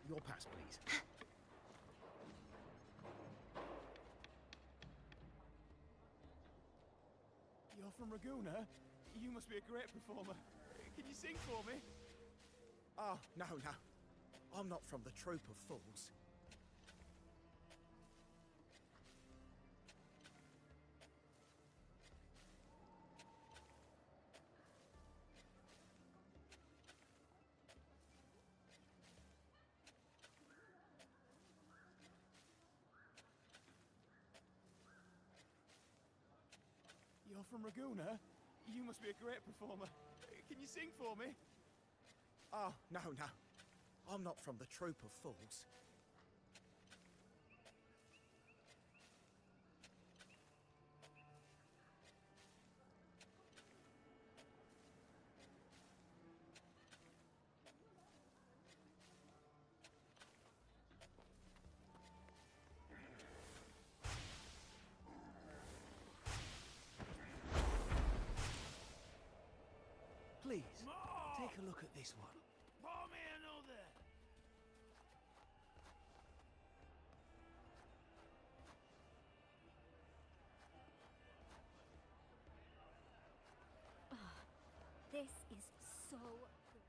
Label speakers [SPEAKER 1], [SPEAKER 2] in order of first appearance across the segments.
[SPEAKER 1] Your pass, please.
[SPEAKER 2] You're from Raguna? You must be a great performer. Can you sing for me?
[SPEAKER 1] Oh, no. I'm not from the Troop of Fools.
[SPEAKER 2] You're from Raguna? You must be a great performer. Can you sing for me?
[SPEAKER 1] Oh, no. I'm not from the Troop of Fools. Please, take a look at this one.
[SPEAKER 3] Pour me another.
[SPEAKER 4] This is so good.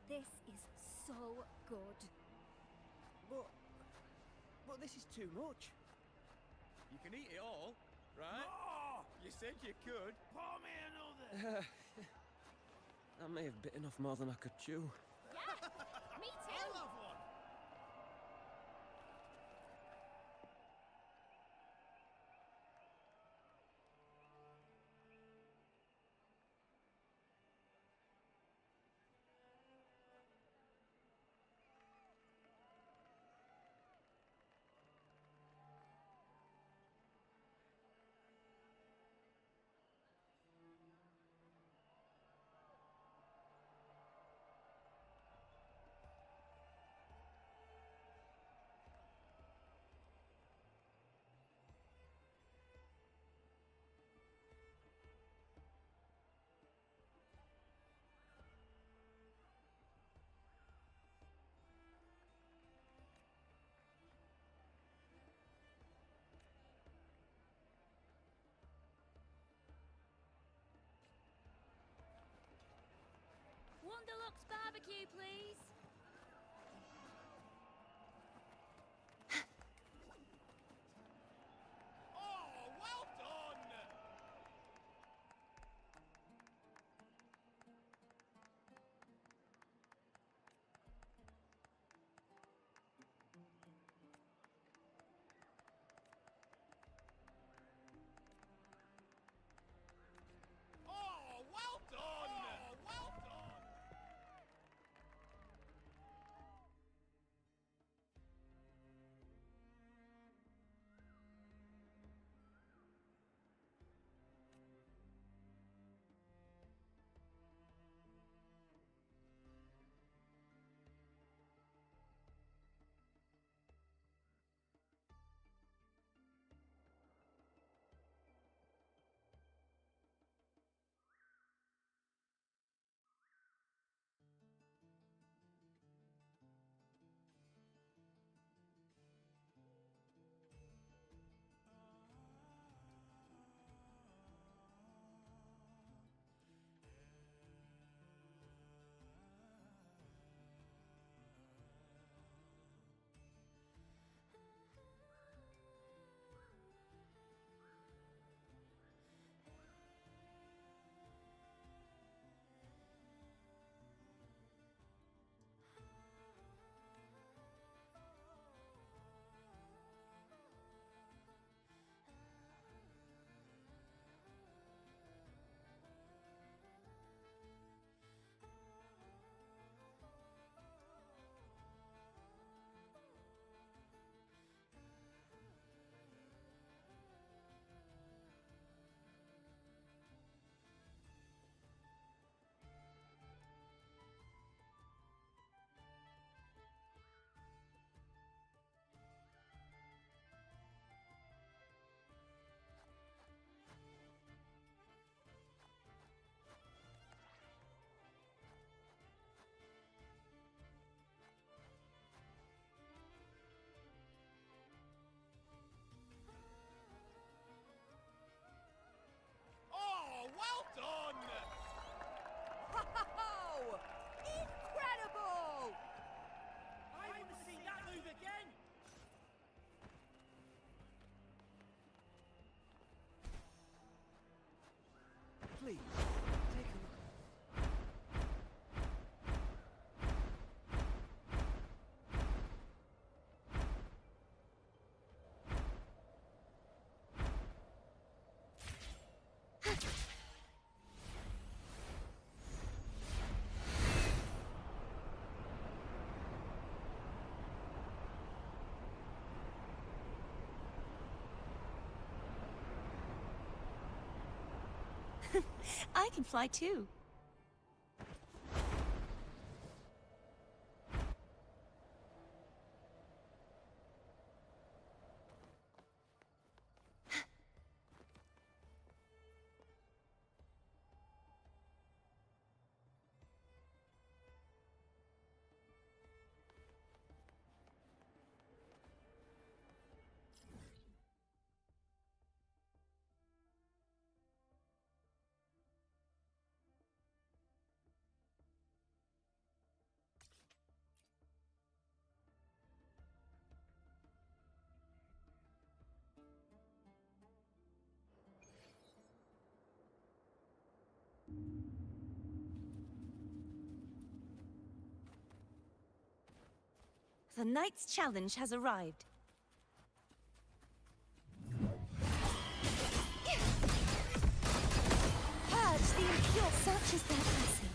[SPEAKER 4] This is so good.
[SPEAKER 1] But this is too much.
[SPEAKER 2] You can eat it all, right?
[SPEAKER 3] More.
[SPEAKER 2] You said you could.
[SPEAKER 3] Pour me another.
[SPEAKER 5] I may have bitten off more than I could chew.
[SPEAKER 4] Yeah, me
[SPEAKER 3] I
[SPEAKER 4] too.
[SPEAKER 3] love one.
[SPEAKER 4] One deluxe barbecue, please.
[SPEAKER 3] Oh, well done. Oh, well done. Oh, well done.
[SPEAKER 5] Please, take a look.
[SPEAKER 6] I can fly too. The Knight's Challenge has arrived. Purge the impure. Such is their blessing.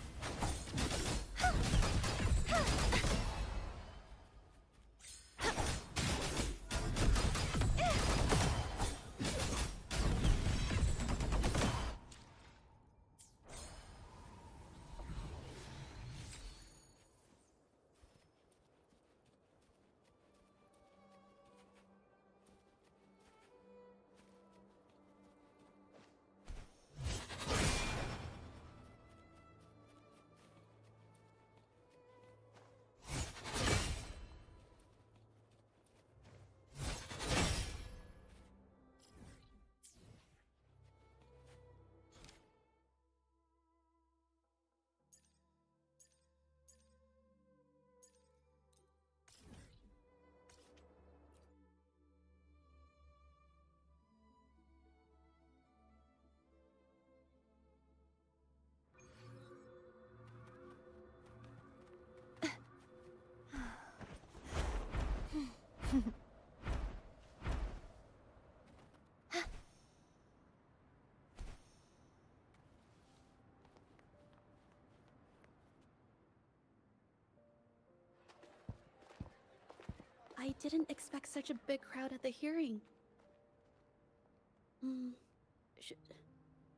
[SPEAKER 7] I didn't expect such a big crowd at the hearing.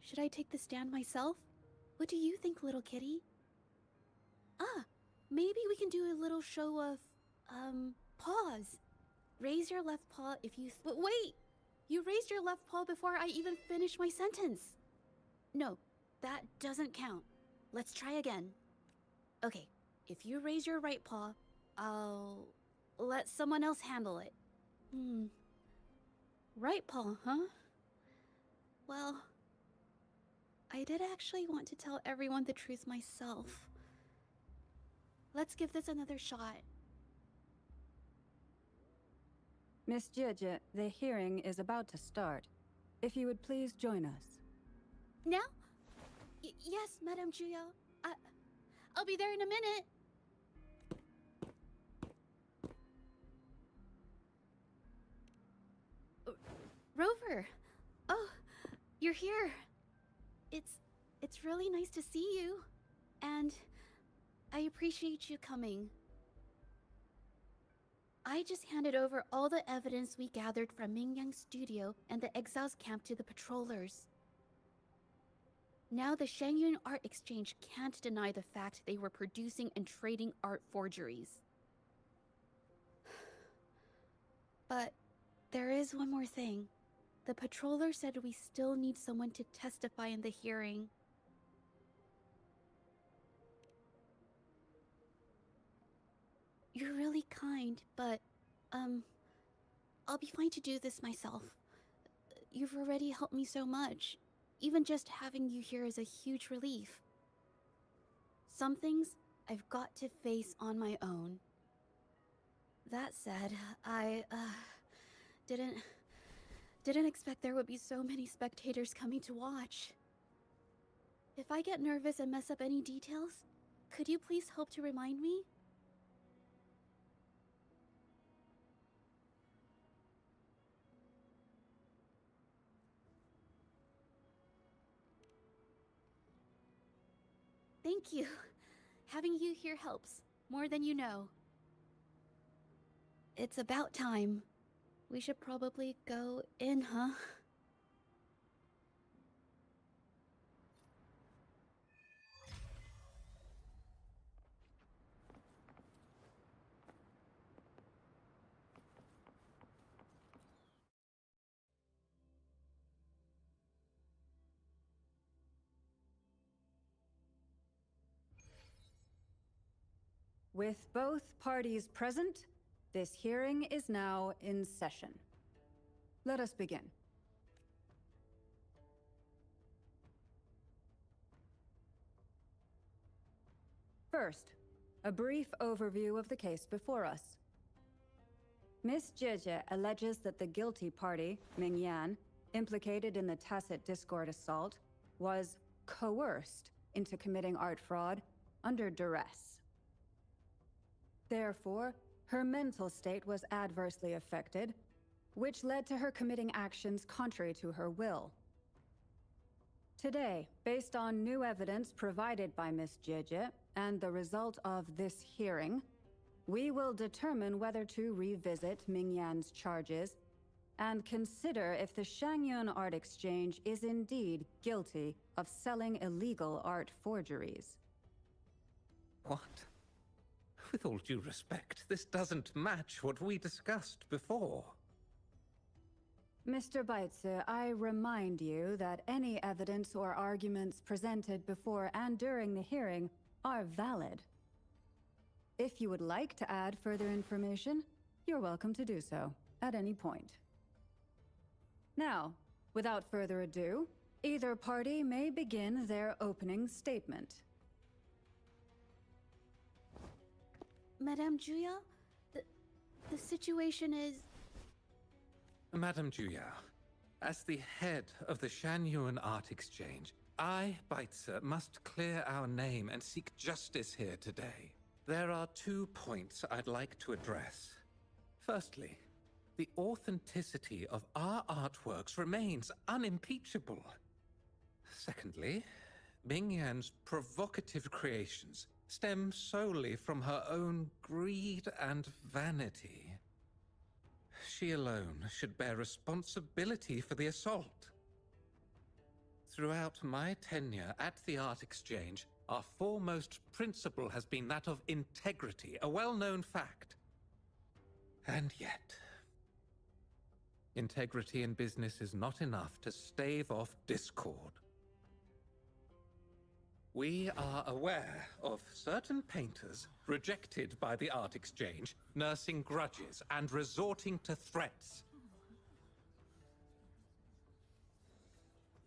[SPEAKER 7] Should I take the stand myself? What do you think, little kitty? Maybe we can do a little show of, paws. Raise your left paw if you... But wait! You raised your left paw before I even finished my sentence. No, that doesn't count. Let's try again. Okay, if you raise your right paw, I'll let someone else handle it. Right paw, huh? Well, I did actually want to tell everyone the truth myself. Let's give this another shot.
[SPEAKER 8] Miss Jeje, the hearing is about to start. If you would please join us.
[SPEAKER 7] Now? Yes, Madame Juyo. I'll be there in a minute. Rover! Oh, you're here. It's really nice to see you. And I appreciate you coming. I just handed over all the evidence we gathered from Mingyang's studio and the Exiles camp to the patrollers. Now the Shangyun Art Exchange can't deny the fact they were producing and trading art forgeries. But there is one more thing. The patroller said we still need someone to testify in the hearing. You're really kind, but, I'll be fine to do this myself. You've already helped me so much. Even just having you here is a huge relief. Some things I've got to face on my own. That said, I, didn't expect there would be so many spectators coming to watch. If I get nervous and mess up any details, could you please help to remind me? Thank you. Having you here helps, more than you know. It's about time. We should probably go in, huh?
[SPEAKER 8] With both parties present, this hearing is now in session. Let us begin. First, a brief overview of the case before us. Miss Jieje alleges that the guilty party, Ming Yan, implicated in the tacit discord assault, was coerced into committing art fraud under duress. Therefore, her mental state was adversely affected, which led to her committing actions contrary to her will. Today, based on new evidence provided by Miss Jieje and the result of this hearing, we will determine whether to revisit Ming Yan's charges and consider if the Shangyun Art Exchange is indeed guilty of selling illegal art forgeries.
[SPEAKER 9] What? With all due respect, this doesn't match what we discussed before.
[SPEAKER 8] Mr. Baitze, I remind you that any evidence or arguments presented before and during the hearing are valid. If you would like to add further information, you're welcome to do so at any point. Now, without further ado, either party may begin their opening statement.
[SPEAKER 7] Madame Juya, the situation is...
[SPEAKER 9] Madame Juya, as the head of the Shangyuan Art Exchange, I, Baitze, must clear our name and seek justice here today. There are 2 points I'd like to address. Firstly, the authenticity of our artworks remains unimpeachable. Secondly, Ming Yan's provocative creations stem solely from her own greed and vanity. She alone should bear responsibility for the assault. Throughout my tenure at the Art Exchange, our foremost principle has been that of integrity, a well-known fact. And yet, integrity in business is not enough to stave off discord. We are aware of certain painters rejected by the Art Exchange, nursing grudges and resorting to threats.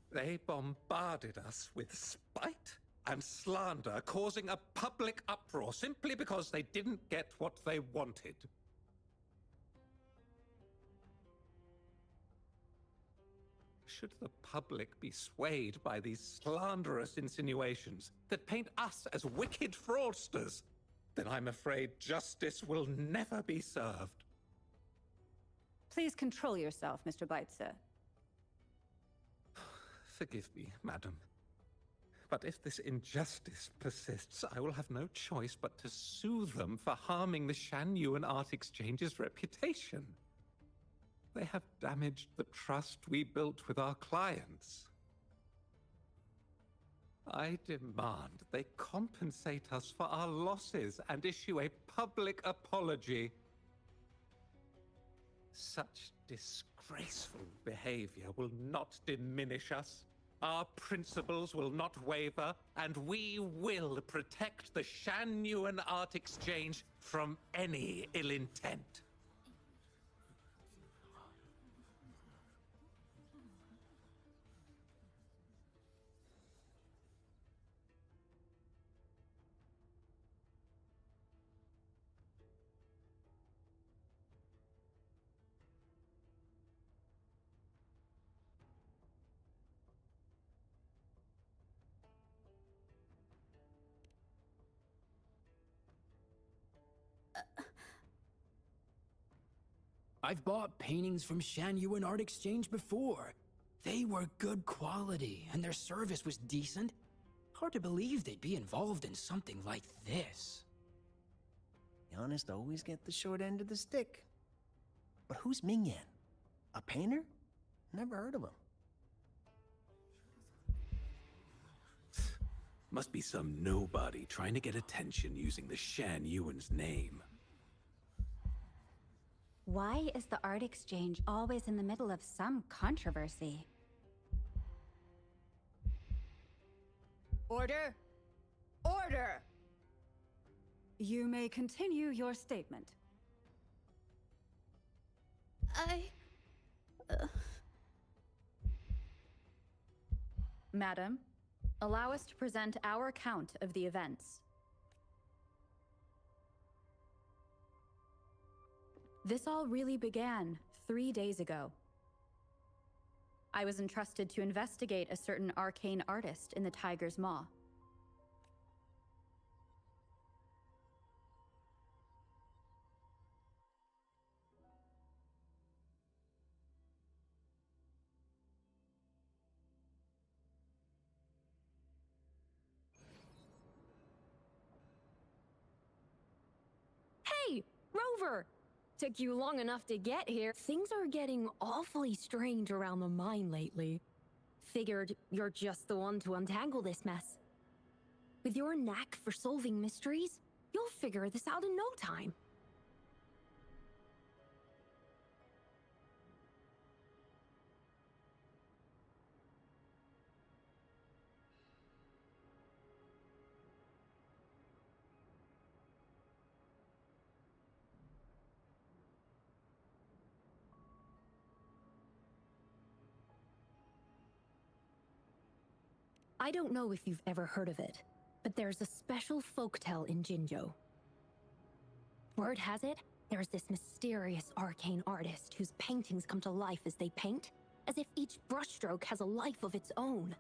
[SPEAKER 9] They bombarded us with spite and slander, causing a public uproar simply because they didn't get what they wanted. Should the public be swayed by these slanderous insinuations that paint us as wicked fraudsters, then I'm afraid justice will never be served.
[SPEAKER 8] Please control yourself, Mr. Baitze.
[SPEAKER 9] Forgive me, madam. But if this injustice persists, I will have no choice but to sue them for harming the Shangyuan Art Exchange's reputation. They have damaged the trust we built with our clients. I demand they compensate us for our losses and issue a public apology. Such disgraceful behavior will not diminish us. Our principles will not waver, and we will protect the Shangyuan Art Exchange from any ill intent.
[SPEAKER 10] I've bought paintings from Shanyuan Art Exchange before. They were good quality, and their service was decent. Hard to believe they'd be involved in something like this.
[SPEAKER 11] The honest always get the short end of the stick. But who's Mingyan? A painter? Never heard of him.
[SPEAKER 9] Must be some nobody trying to get attention using the Shan Yuan's name.
[SPEAKER 8] Why is the art exchange always in the middle of some controversy?
[SPEAKER 7] Order! Order!
[SPEAKER 8] You may continue your statement. Madam, allow us to present our account of the events. This all really began 3 days ago. I was entrusted to investigate a certain arcane artist in the Tiger's Maw.
[SPEAKER 12] Hey, Rover! Took you long enough to get here. Things are getting awfully strange around the mine lately. Figured you're just the one to untangle this mess. With your knack for solving mysteries, you'll figure this out in no time. I don't know if you've ever heard of it, but there's a special folktale in Jinzhou. Word has it, there's this mysterious arcane artist whose paintings come to life as they paint, as if each brushstroke has a life of its own.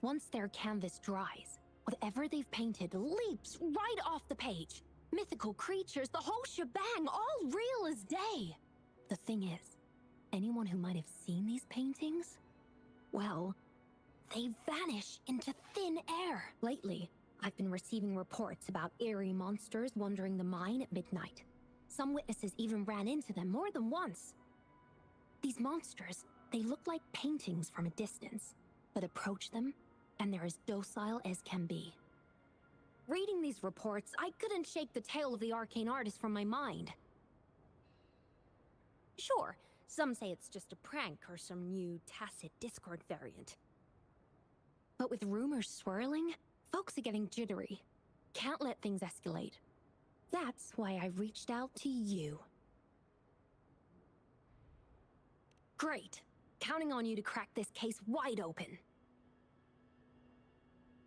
[SPEAKER 12] Once their canvas dries, whatever they've painted leaps right off the page. Mythical creatures, the whole shebang, all real as day. The thing is, anyone who might have seen these paintings, well, they vanish into thin air. Lately, I've been receiving reports about eerie monsters wandering the mine at midnight. Some witnesses even ran into them more than once. These monsters, they look like paintings from a distance, but approach them, and they're as docile as can be. Reading these reports, I couldn't shake the tale of the arcane artist from my mind. Sure, some say it's just a prank or some new tacit Discord variant. But with rumors swirling, folks are getting jittery. Can't let things escalate. That's why I reached out to you. Great. Counting on you to crack this case wide open.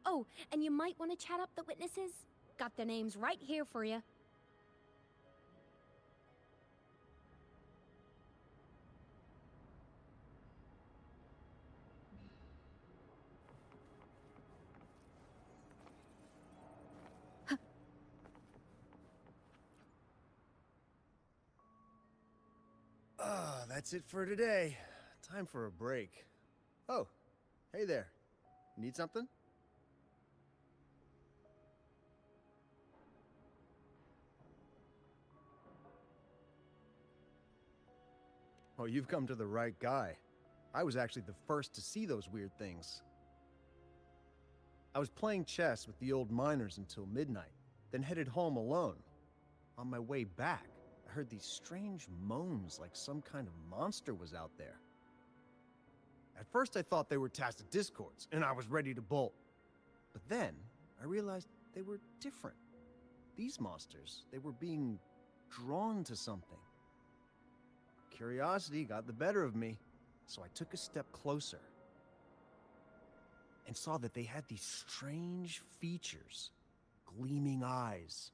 [SPEAKER 12] Oh, and you might want to chat up the witnesses. Got their names right here for you.
[SPEAKER 11] That's it for today. Time for a break. Oh, hey there. Need something? Oh, you've come to the right guy. I was actually the first to see those weird things. I was playing chess with the old miners until midnight, then headed home alone. On my way back, I heard these strange moans like some kind of monster was out there. At first I thought they were tacit discords, and I was ready to bolt. But then I realized they were different. These monsters, they were being drawn to something. Curiosity got the better of me, so I took a step closer and saw that they had these strange features. Gleaming eyes,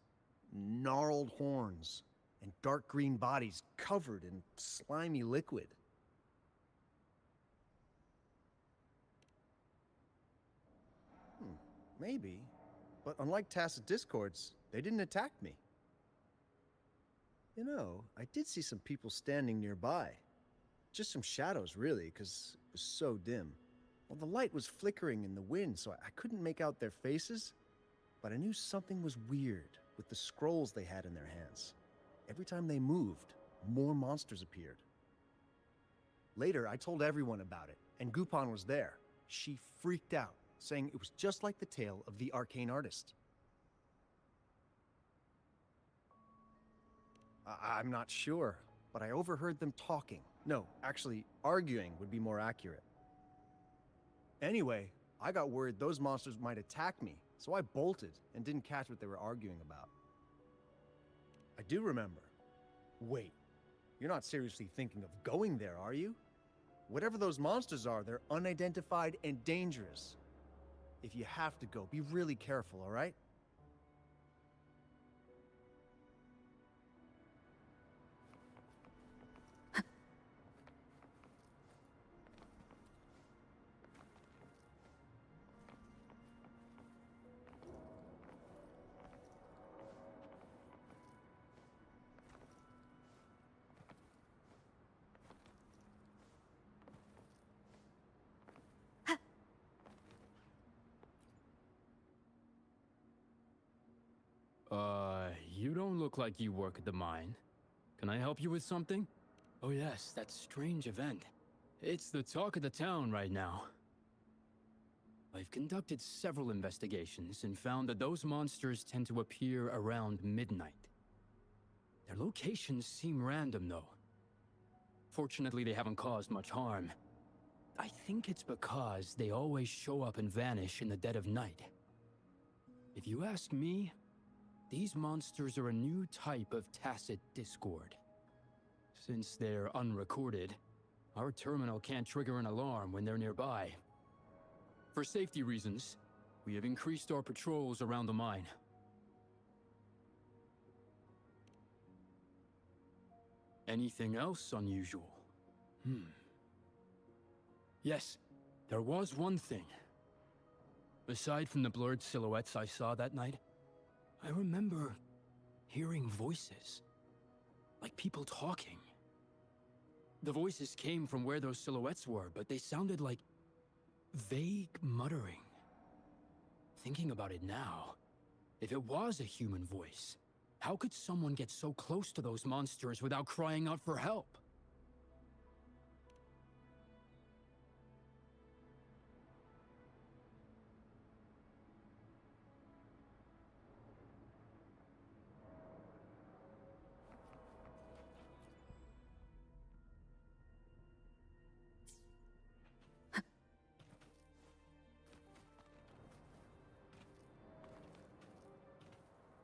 [SPEAKER 11] gnarled horns, and dark green bodies covered in slimy liquid. Maybe, but unlike tacit discords, they didn't attack me. You know, I did see some people standing nearby. Just some shadows, really, because it was so dim. Well, the light was flickering in the wind, so I couldn't make out their faces, but I knew something was weird with the scrolls they had in their hands. Every time they moved, more monsters appeared. Later, I told everyone about it, and Gupon was there. She freaked out, saying it was just like the tale of the arcane artist. I'm not sure, but I overheard them talking. No, actually, arguing would be more accurate. Anyway, I got worried those monsters might attack me, so I bolted and didn't catch what they were arguing about. I do remember. Wait, you're not seriously thinking of going there, are you? Whatever those monsters are, they're unidentified and dangerous. If you have to go, be really careful, all right?
[SPEAKER 10] You don't look like you work at the mine. Can I help you with something? Oh yes, that strange event. It's the talk of the town right now. I've conducted several investigations and found that those monsters tend to appear around midnight. Their locations seem random, though. Fortunately, they haven't caused much harm. I think it's because they always show up and vanish in the dead of night. If you ask me, these monsters are a new type of tacit discord. Since they're unrecorded, our terminal can't trigger an alarm when they're nearby. For safety reasons, we have increased our patrols around the mine. Anything else unusual? Yes, there was one thing. Aside from the blurred silhouettes I saw that night, I remember hearing voices, like people talking. The voices came from where those silhouettes were, but they sounded like vague muttering. Thinking about it now, if it was a human voice, how could someone get so close to those monsters without crying out for help?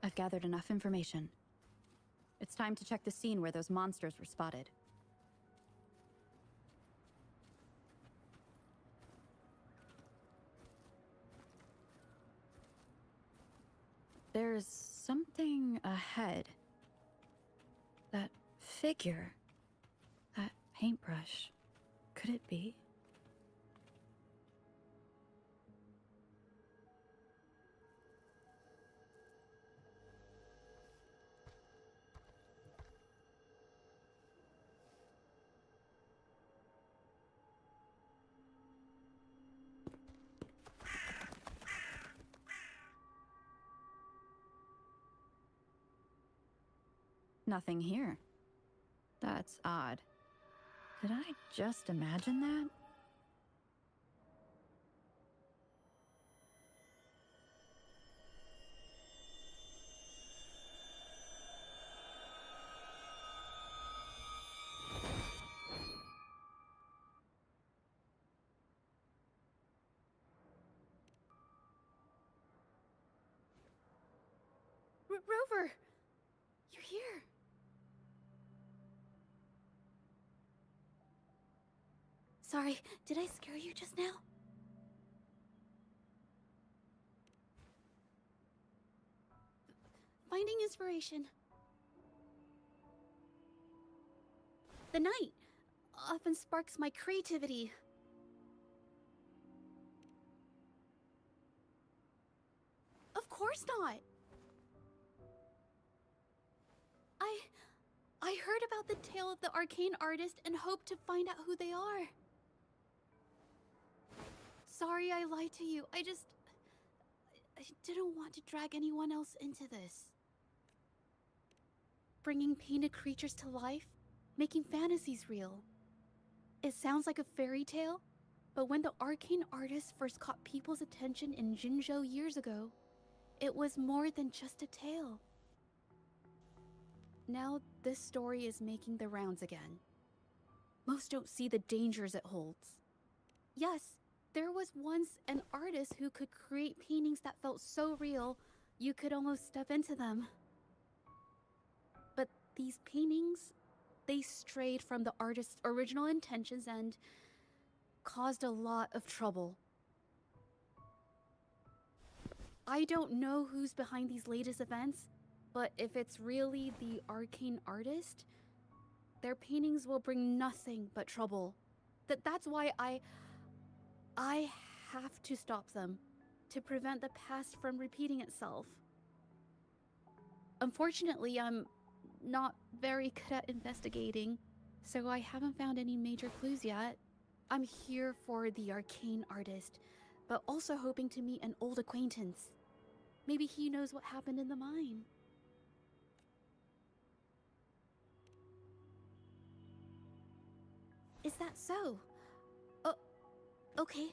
[SPEAKER 7] I've gathered enough information. It's time to check the scene where those monsters were spotted. There's something ahead. That figure. That paintbrush. Could it be? Nothing here. That's odd. Did I just imagine that? Rover! You're here! Sorry, did I scare you just now? Finding inspiration. The night often sparks my creativity. Of course not. I heard about the tale of the arcane artist and hope to find out who they are. Sorry I lied to you. I didn't want to drag anyone else into this. Bringing painted creatures to life, making fantasies real. It sounds like a fairy tale, but when the arcane artist first caught people's attention in Jinzhou years ago, it was more than just a tale. Now this story is making the rounds again. Most don't see the dangers it holds. Yes, there was once an artist who could create paintings that felt so real, you could almost step into them. But these paintings, they strayed from the artist's original intentions and caused a lot of trouble. I don't know who's behind these latest events, but if it's really the arcane artist, their paintings will bring nothing but trouble. That's why I have to stop them, to prevent the past from repeating itself. Unfortunately, I'm not very good at investigating, so I haven't found any major clues yet. I'm here for the arcane artist, but also hoping to meet an old acquaintance. Maybe he knows what happened in the mine. Is that so? Oh, okay.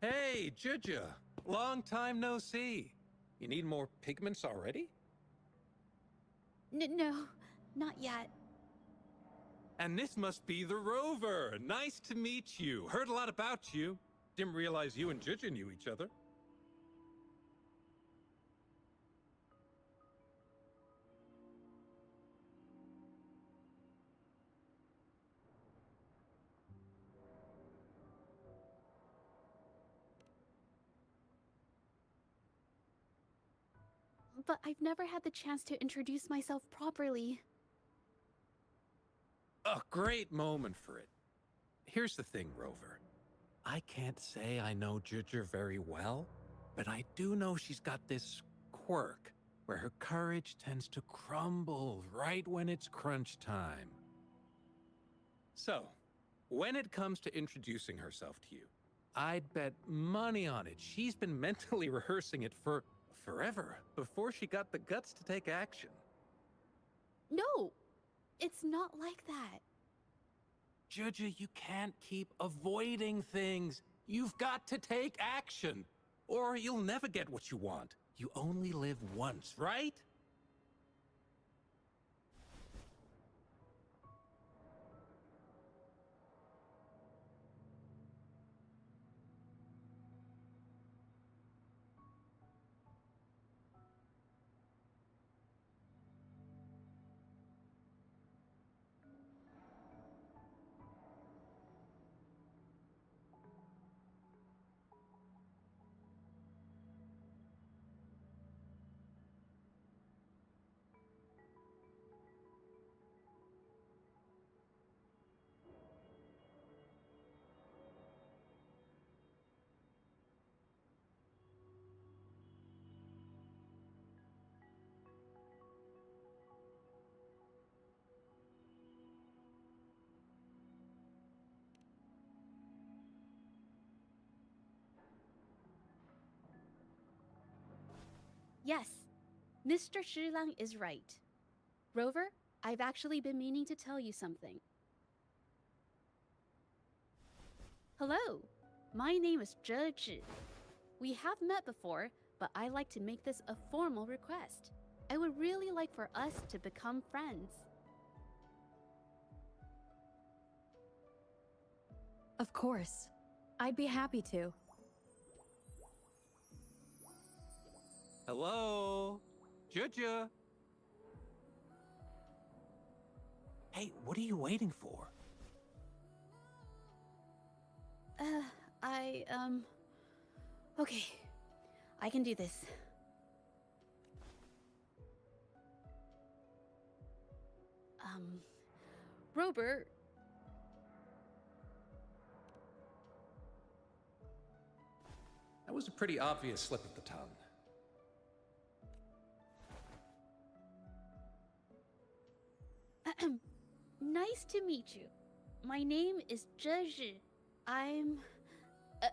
[SPEAKER 9] Hey, Juja. Long time no see. You need more pigments already?
[SPEAKER 7] No, not yet.
[SPEAKER 9] And this must be the Rover. Nice to meet you. Heard a lot about you. Didn't realize you and Juja knew each other.
[SPEAKER 7] But I've never had the chance to introduce myself properly.
[SPEAKER 9] A great moment for it. Here's the thing, Rover. I can't say I know Juja very well, but I do know she's got this quirk where her courage tends to crumble right when it's crunch time. So, when it comes to introducing herself to you, I'd bet money on it she's been mentally rehearsing it for forever before she got the guts to take action.
[SPEAKER 7] No, it's not like that.
[SPEAKER 9] Juja, you can't keep avoiding things. You've got to take action, or you'll never get what you want. You only live once, right?
[SPEAKER 7] Yes, Mr. Shilang is right. Rover, I've actually been meaning to tell you something. Hello, my name is Zhe Zhi. We have met before, but I like to make this a formal request. I would really like for us to become friends.
[SPEAKER 8] Of course. I'd be happy to.
[SPEAKER 9] Hello? Juju? Hey, what are you waiting for?
[SPEAKER 7] Okay. I can do this. Robert.
[SPEAKER 9] That was a pretty obvious slip of the tongue.
[SPEAKER 7] Nice to meet you. My name is Zhe. I'm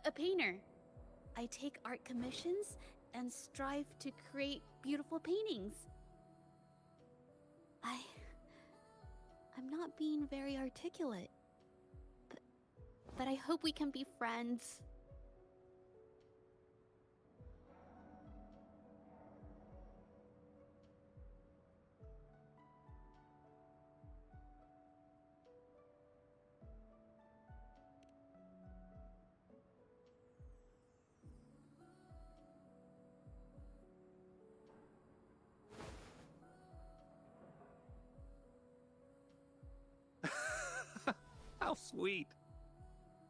[SPEAKER 7] a painter. I take art commissions and strive to create beautiful paintings. I'm not being very articulate, but I hope we can be friends.
[SPEAKER 9] How sweet.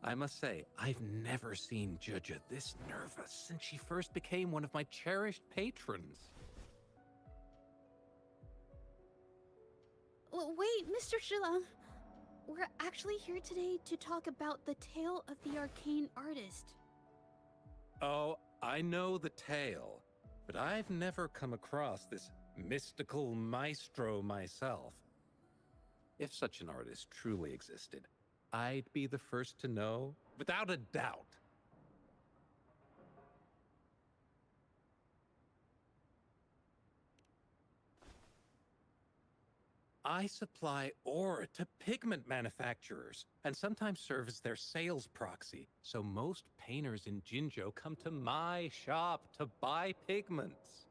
[SPEAKER 9] I must say, I've never seen Juju this nervous since she first became one of my cherished patrons.
[SPEAKER 7] Wait, Mr. Shilang. We're actually here today to talk about the tale of the arcane artist.
[SPEAKER 9] Oh, I know the tale, but I've never come across this mystical maestro myself. If such an artist truly existed, I'd be the first to know, without a doubt. I supply ore to pigment manufacturers, and sometimes serve as their sales proxy, so most painters in Jinzhou come to my shop to buy pigments.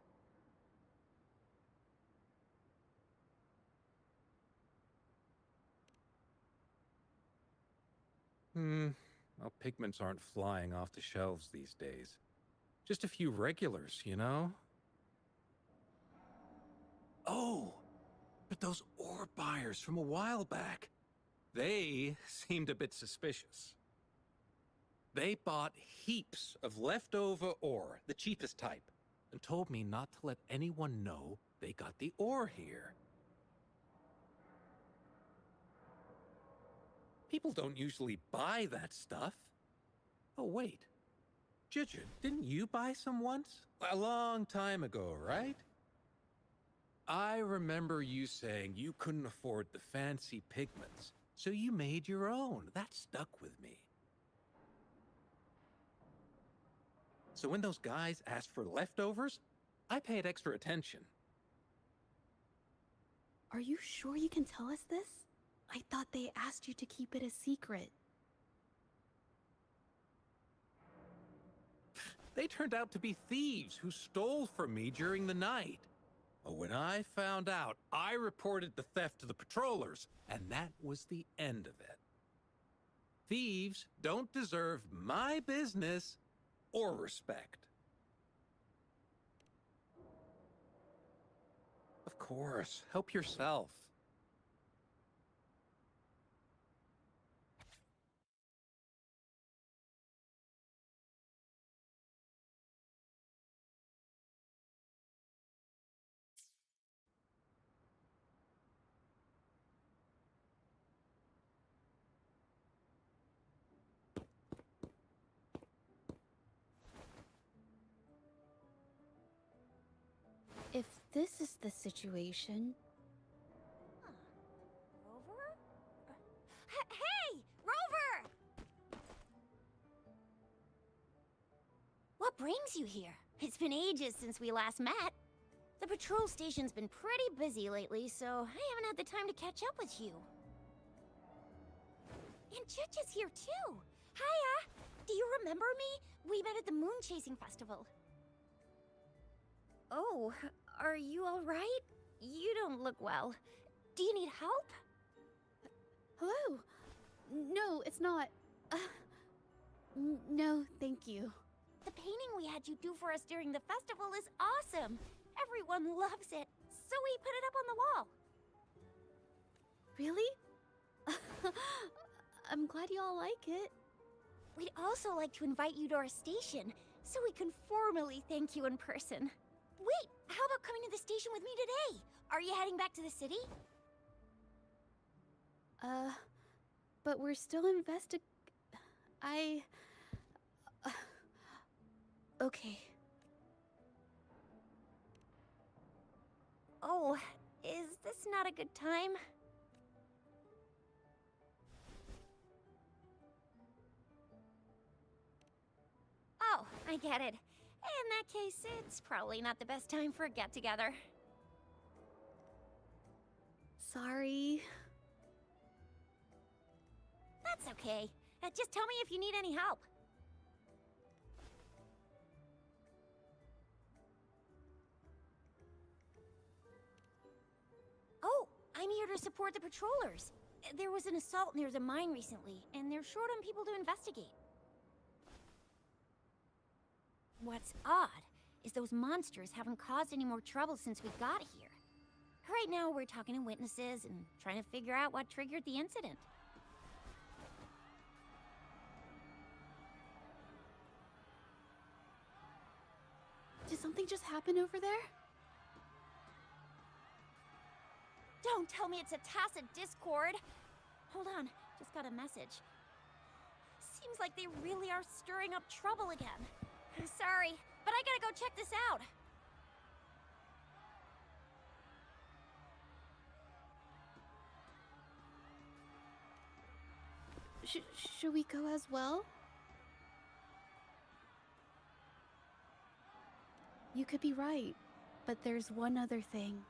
[SPEAKER 9] Well, pigments aren't flying off the shelves these days. Just a few regulars, you know? Oh, but those ore buyers from a while back, they seemed a bit suspicious. They bought heaps of leftover ore, the cheapest type, and told me not to let anyone know they got the ore here. People don't usually buy that stuff. Oh, wait. Juju, didn't you buy some once? A long time ago, right? I remember you saying you couldn't afford the fancy pigments, so you made your own. That stuck with me. So when those guys asked for leftovers, I paid extra attention.
[SPEAKER 7] Are you sure you can tell us this? I thought they asked you to keep it a secret.
[SPEAKER 9] They turned out to be thieves who stole from me during the night. When I found out, I reported the theft to the patrollers, and that was the end of it. Thieves don't deserve my business or respect. Of course, help yourself.
[SPEAKER 7] If this is the situation...
[SPEAKER 4] Rover? Hey! Rover! What brings you here? It's been ages since we last met. The patrol station's been pretty busy lately, so I haven't had the time to catch up with you. And Juju's here too. Hiya! Do you remember me? We met at the moon chasing festival. Oh, are you alright? You don't look well. Do you need help?
[SPEAKER 7] Hello? No, it's not. No, thank you.
[SPEAKER 4] The painting we had you do for us during the festival is awesome. Everyone loves it, so we put it up on the wall.
[SPEAKER 7] Really? I'm glad you all like it.
[SPEAKER 4] We'd also like to invite you to our station, so we can formally thank you in person. Wait, how about coming to the station with me today? Are you heading back to the city?
[SPEAKER 7] But we're still okay.
[SPEAKER 4] Oh, is this not a good time? Oh, I get it. In that case, it's probably not the best time for a get-together.
[SPEAKER 7] Sorry.
[SPEAKER 4] That's okay. Just tell me if you need any help. Oh, I'm here to support the patrollers. There was an assault near the mine recently, and they're short on people to investigate. What's odd is those monsters haven't caused any more trouble since we got here. Right now, we're talking to witnesses and trying to figure out what triggered the incident.
[SPEAKER 7] Did something just happen over there?
[SPEAKER 4] Don't tell me it's a tacit discord. Hold on, just got a message. Seems like they really are stirring up trouble again. Sorry, but I gotta go check this out.
[SPEAKER 7] Should we go as well? You could be right, but there's one other thing.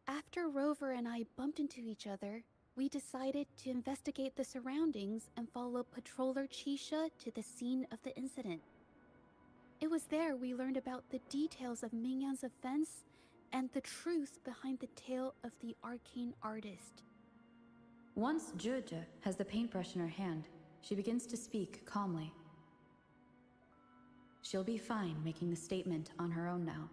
[SPEAKER 7] After Rover and I bumped into each other, we decided to investigate the surroundings and follow Patroller Chisha to the scene of the incident. It was there we learned about the details of Mingyan's offense and the truth behind the tale of the arcane artist.
[SPEAKER 8] Once Juja has the paintbrush in her hand, she begins to speak calmly. She'll be fine making the statement on her own now.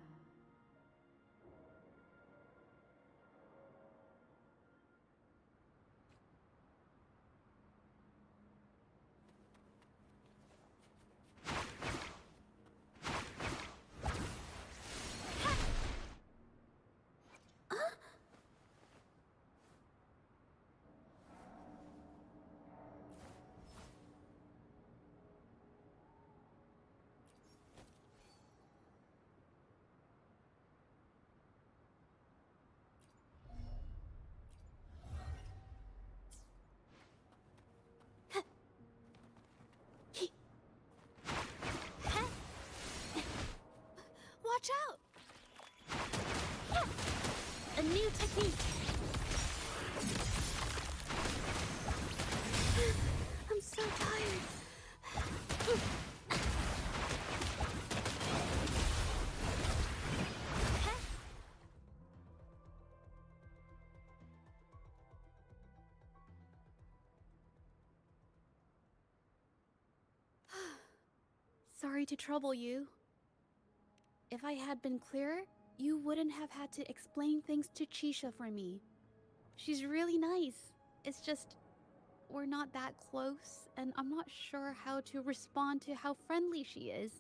[SPEAKER 7] Watch out! A new technique. I'm so tired. Sorry to trouble you. If I had been clearer, you wouldn't have had to explain things to Chisha for me. She's really nice. It's just, we're not that close, and I'm not sure how to respond to how friendly she is.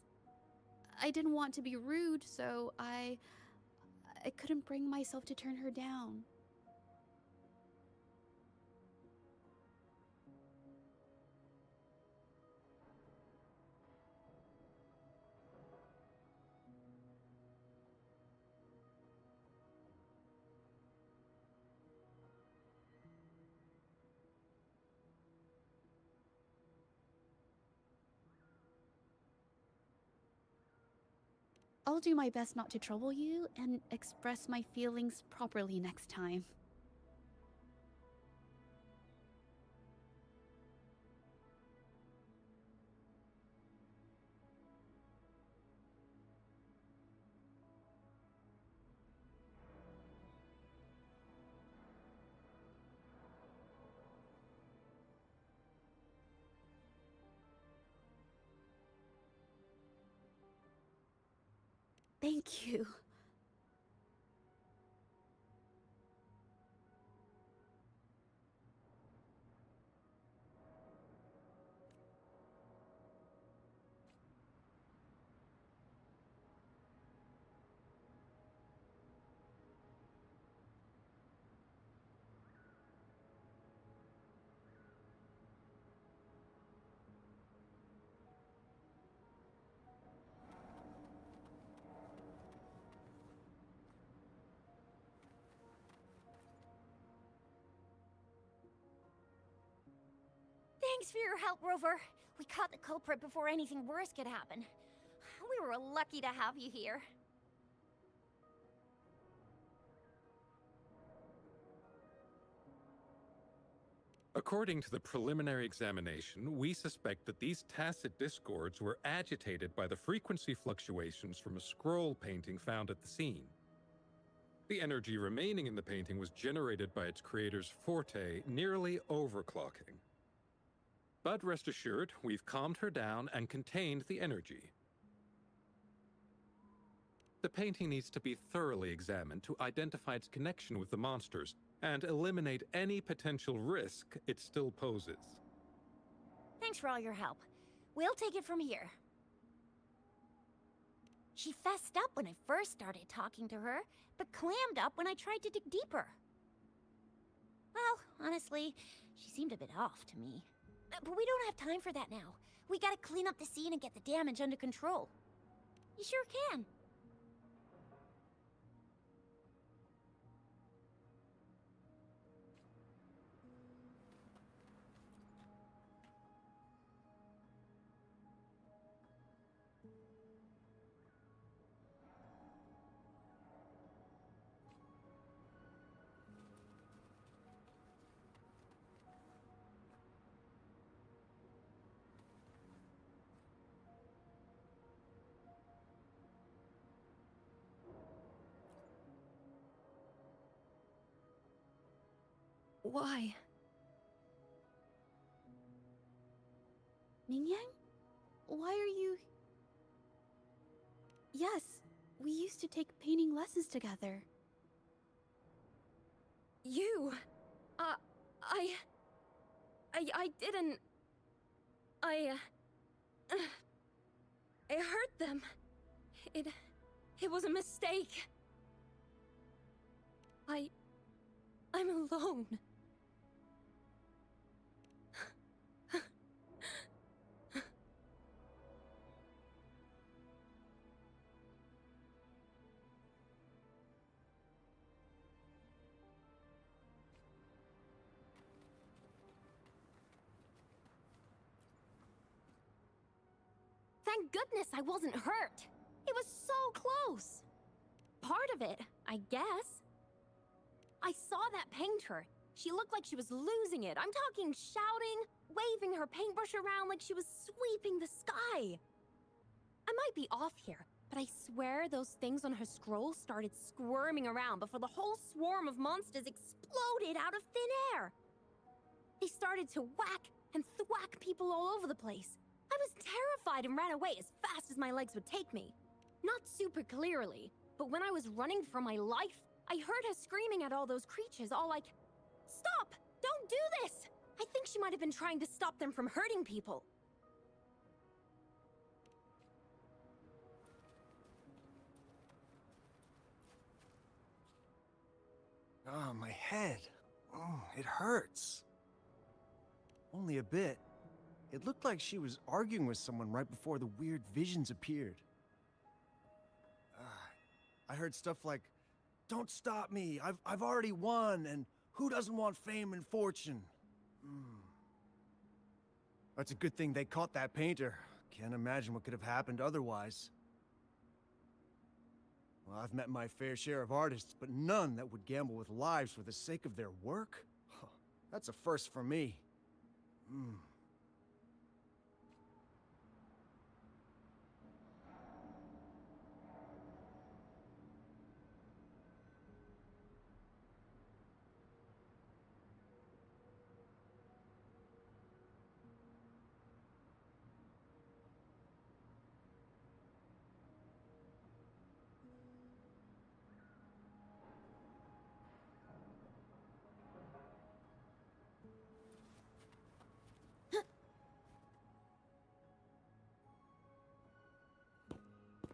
[SPEAKER 7] I didn't want to be rude, so I couldn't bring myself to turn her down. I'll do my best not to trouble you and express my feelings properly next time. Thank you.
[SPEAKER 4] Thanks for your help, Rover. We caught the culprit before anything worse could happen. We were lucky to have you here.
[SPEAKER 9] According to the preliminary examination, we suspect that these tacit discords were agitated by the frequency fluctuations from a scroll painting found at the scene. The energy remaining in the painting was generated by its creator's forte, nearly overclocking. But rest assured, we've calmed her down and contained the energy. The painting needs to be thoroughly examined to identify its connection with the monsters and eliminate any potential risk it still poses.
[SPEAKER 4] Thanks for all your help. We'll take it from here. She fessed up when I first started talking to her, but clammed up when I tried to dig deeper. Well, honestly, she seemed a bit off to me. But we don't have time for that now. We gotta clean up the scene and get the damage under control. You sure can.
[SPEAKER 12] Why?
[SPEAKER 7] Mingyang? Why are you... Yes, we used to take painting lessons together.
[SPEAKER 12] You? I didn't... I hurt them. It was a mistake. I'm alone. Thank goodness I wasn't hurt. It was so close. Part of it, I guess. I saw that painter. She looked like she was losing it. I'm talking shouting, waving her paintbrush around like she was sweeping the sky. I might be off here, but I swear those things on her scroll started squirming around before the whole swarm of monsters exploded out of thin air. They started to whack and thwack people all over the place. I was terrified and ran away as fast as my legs would take me. Not super clearly, but when I was running for my life, I heard her screaming at all those creatures, all like, "Stop! Don't do this!" I think she might have been trying to stop them from hurting people.
[SPEAKER 11] Oh, my head. Oh, it hurts. Only a bit. It looked like she was arguing with someone right before the weird visions appeared. I heard stuff like, "Don't stop me, I've already won, and who doesn't want fame and fortune?" That's a good thing they caught that painter. Can't imagine what could have happened otherwise. Well, I've met my fair share of artists, but none that would gamble with lives for the sake of their work? That's a first for me.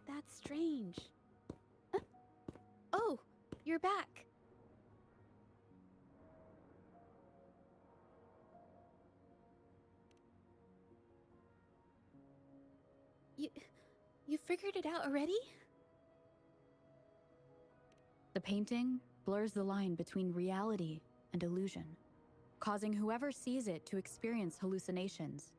[SPEAKER 7] That's strange. Oh, you're back. You figured it out already?
[SPEAKER 8] The painting blurs the line between reality and illusion, causing whoever sees it to experience hallucinations.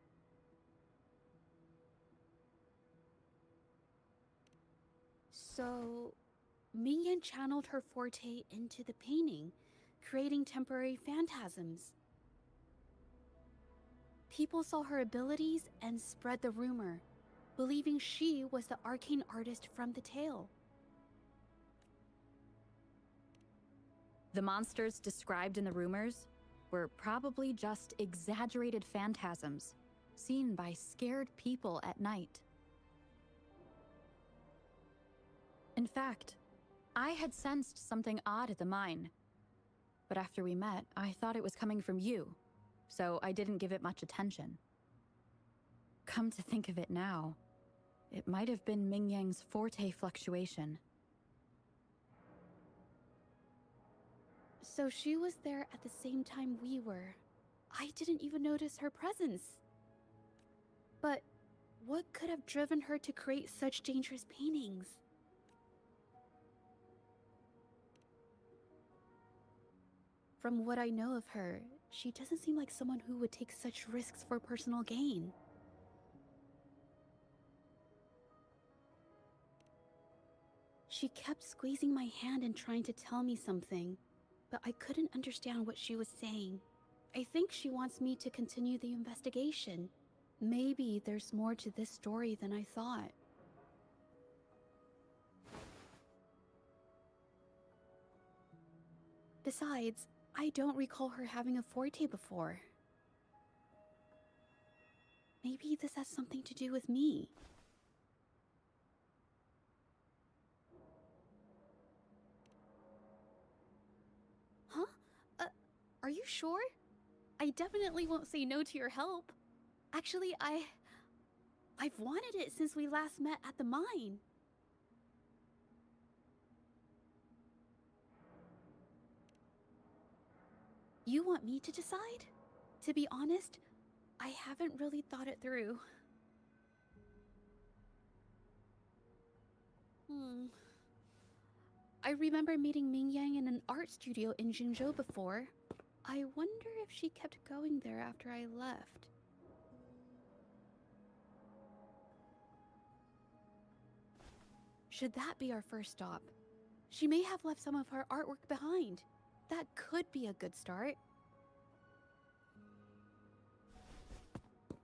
[SPEAKER 7] So, Mingyan channeled her forte into the painting, creating temporary phantasms. People saw her abilities and spread the rumor, believing she was the arcane artist from the tale.
[SPEAKER 8] The monsters described in the rumors were probably just exaggerated phantasms seen by scared people at night. In fact, I had sensed something odd at the mine, but after we met, I thought it was coming from you, so I didn't give it much attention. Come to think of it now, it might have been Mingyang's forte fluctuation.
[SPEAKER 7] So she was there at the same time we were. I didn't even notice her presence. But what could have driven her to create such dangerous paintings? From what I know of her, she doesn't seem like someone who would take such risks for personal gain. She kept squeezing my hand and trying to tell me something, but I couldn't understand what she was saying. I think she wants me to continue the investigation. Maybe there's more to this story than I thought. Besides, I don't recall her having a forte before. Maybe this has something to do with me. Huh? Are you sure? I definitely won't say no to your help. Actually, I've wanted it since we last met at the mine. You want me to decide? To be honest, I haven't really thought it through. I remember meeting Mingyang in an art studio in Jinzhou before. I wonder if she kept going there after I left. Should that be our first stop? She may have left some of her artwork behind. That could be a good start.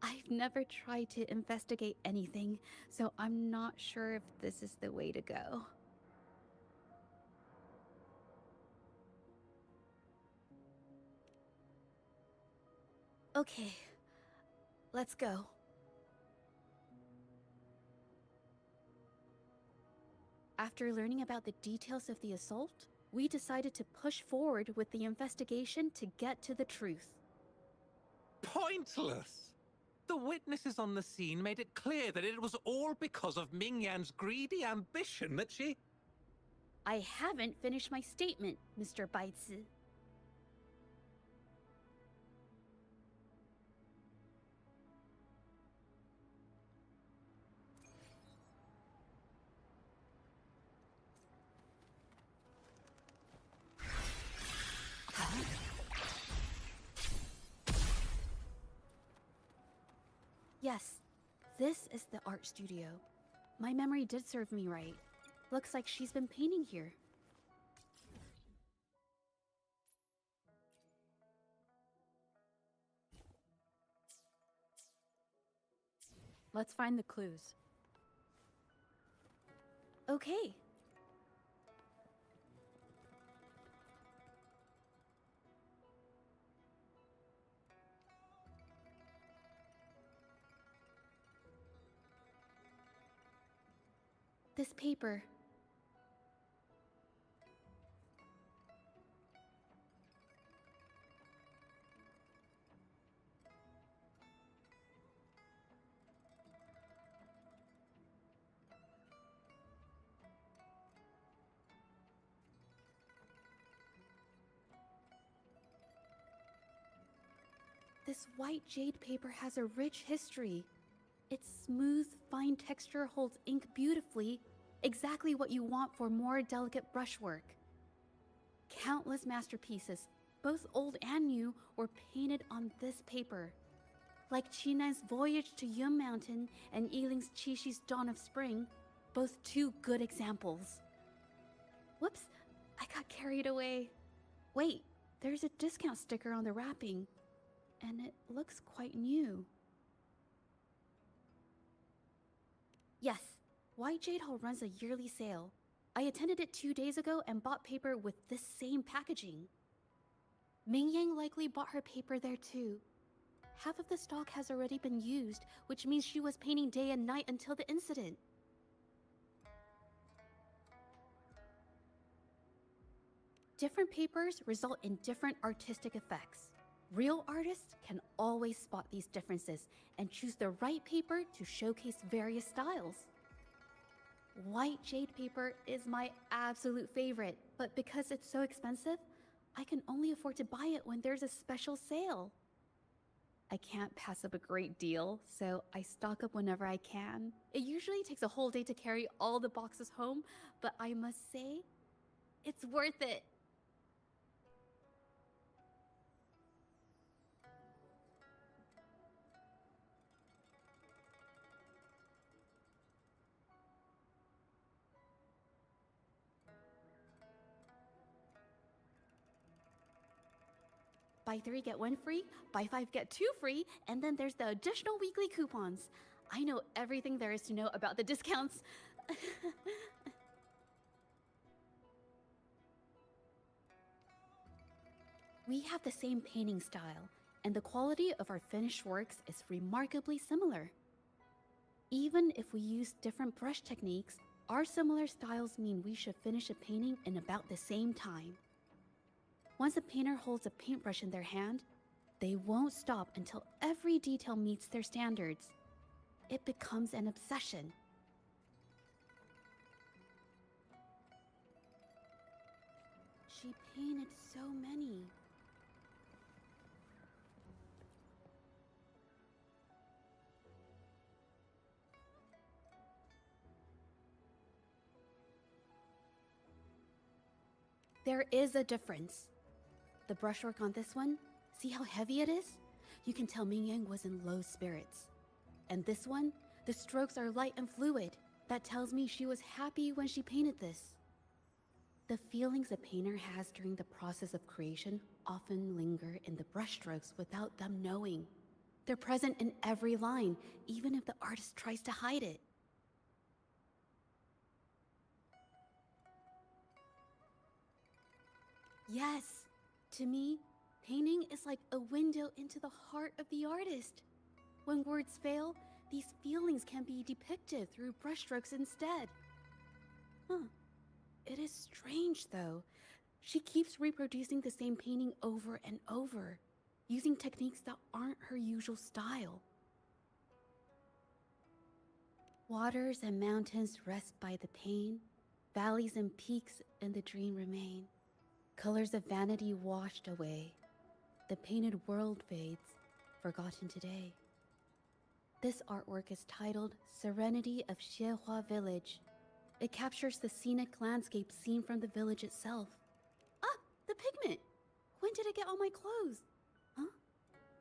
[SPEAKER 7] I've never tried to investigate anything, so I'm not sure if this is the way to go. Okay, let's go. After learning about the details of the assault, we decided to push forward with the investigation to get to the truth.
[SPEAKER 9] Pointless! The witnesses on the scene made it clear that it was all because of Mingyan's greedy ambition that she...
[SPEAKER 7] I haven't finished my statement, Mr. Baizi. Yes, this is the art studio. My memory did serve me right. Looks like she's been painting here.
[SPEAKER 8] Let's find the clues.
[SPEAKER 7] Okay. This paper. This white jade paper has a rich history. Its smooth, fine texture holds ink beautifully, exactly what you want for more delicate brushwork. Countless masterpieces, both old and new, were painted on this paper. Like Chinan's Voyage to Yum Mountain and Yiling's Qixu's Dawn of Spring, both two good examples. Whoops, I got carried away. Wait, there's a discount sticker on the wrapping, and it looks quite new. Yes, White Jade Hall runs a yearly sale. I attended it 2 days ago and bought paper with this same packaging. Ming Yang likely bought her paper there too. Half of the stock has already been used, which means she was painting day and night until the incident. Different papers result in different artistic effects. Real artists can always spot these differences and choose the right paper to showcase various styles. White jade paper is my absolute favorite, but because it's so expensive, I can only afford to buy it when there's a special sale. I can't pass up a great deal, so I stock up whenever I can. It usually takes a whole day to carry all the boxes home, but I must say, it's worth it. Buy 3, get 1 free, buy 5, get 2 free, and then there's the additional weekly coupons. I know everything there is to know about the discounts. We have the same painting style, and the quality of our finished works is remarkably similar. Even if we use different brush techniques, our similar styles mean we should finish a painting in about the same time. Once a painter holds a paintbrush in their hand, they won't stop until every detail meets their standards. It becomes an obsession. She painted so many. There is a difference. The brushwork on this one, see how heavy it is? You can tell Ming Yang was in low spirits. And this one, the strokes are light and fluid. That tells me she was happy when she painted this. The feelings a painter has during the process of creation often linger in the brushstrokes without them knowing. They're present in every line, even if the artist tries to hide it. Yes, to me, painting is like a window into the heart of the artist. When words fail, these feelings can be depicted through brushstrokes instead. It is strange, though. She keeps reproducing the same painting over and over, using techniques that aren't her usual style. Waters and mountains rest by the pain, valleys and peaks in the dream remain. Colors of vanity washed away. The painted world fades, forgotten today. This artwork is titled Serenity of Xiehua Village. It captures the scenic landscape seen from the village itself. Ah, the pigment! When did it get on my clothes? Huh?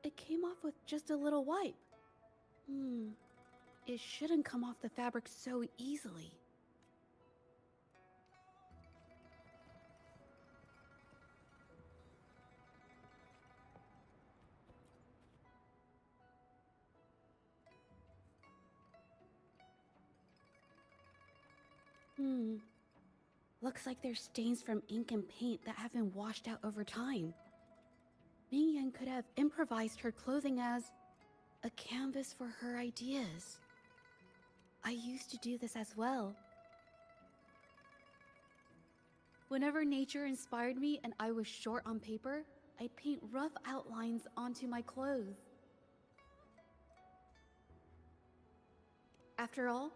[SPEAKER 7] It came off with just a little wipe. It shouldn't come off the fabric so easily. Looks like there's stains from ink and paint that have been washed out over time. Ming Yan could have improvised her clothing as a canvas for her ideas. I used to do this as well. Whenever nature inspired me and I was short on paper, I'd paint rough outlines onto my clothes. After all,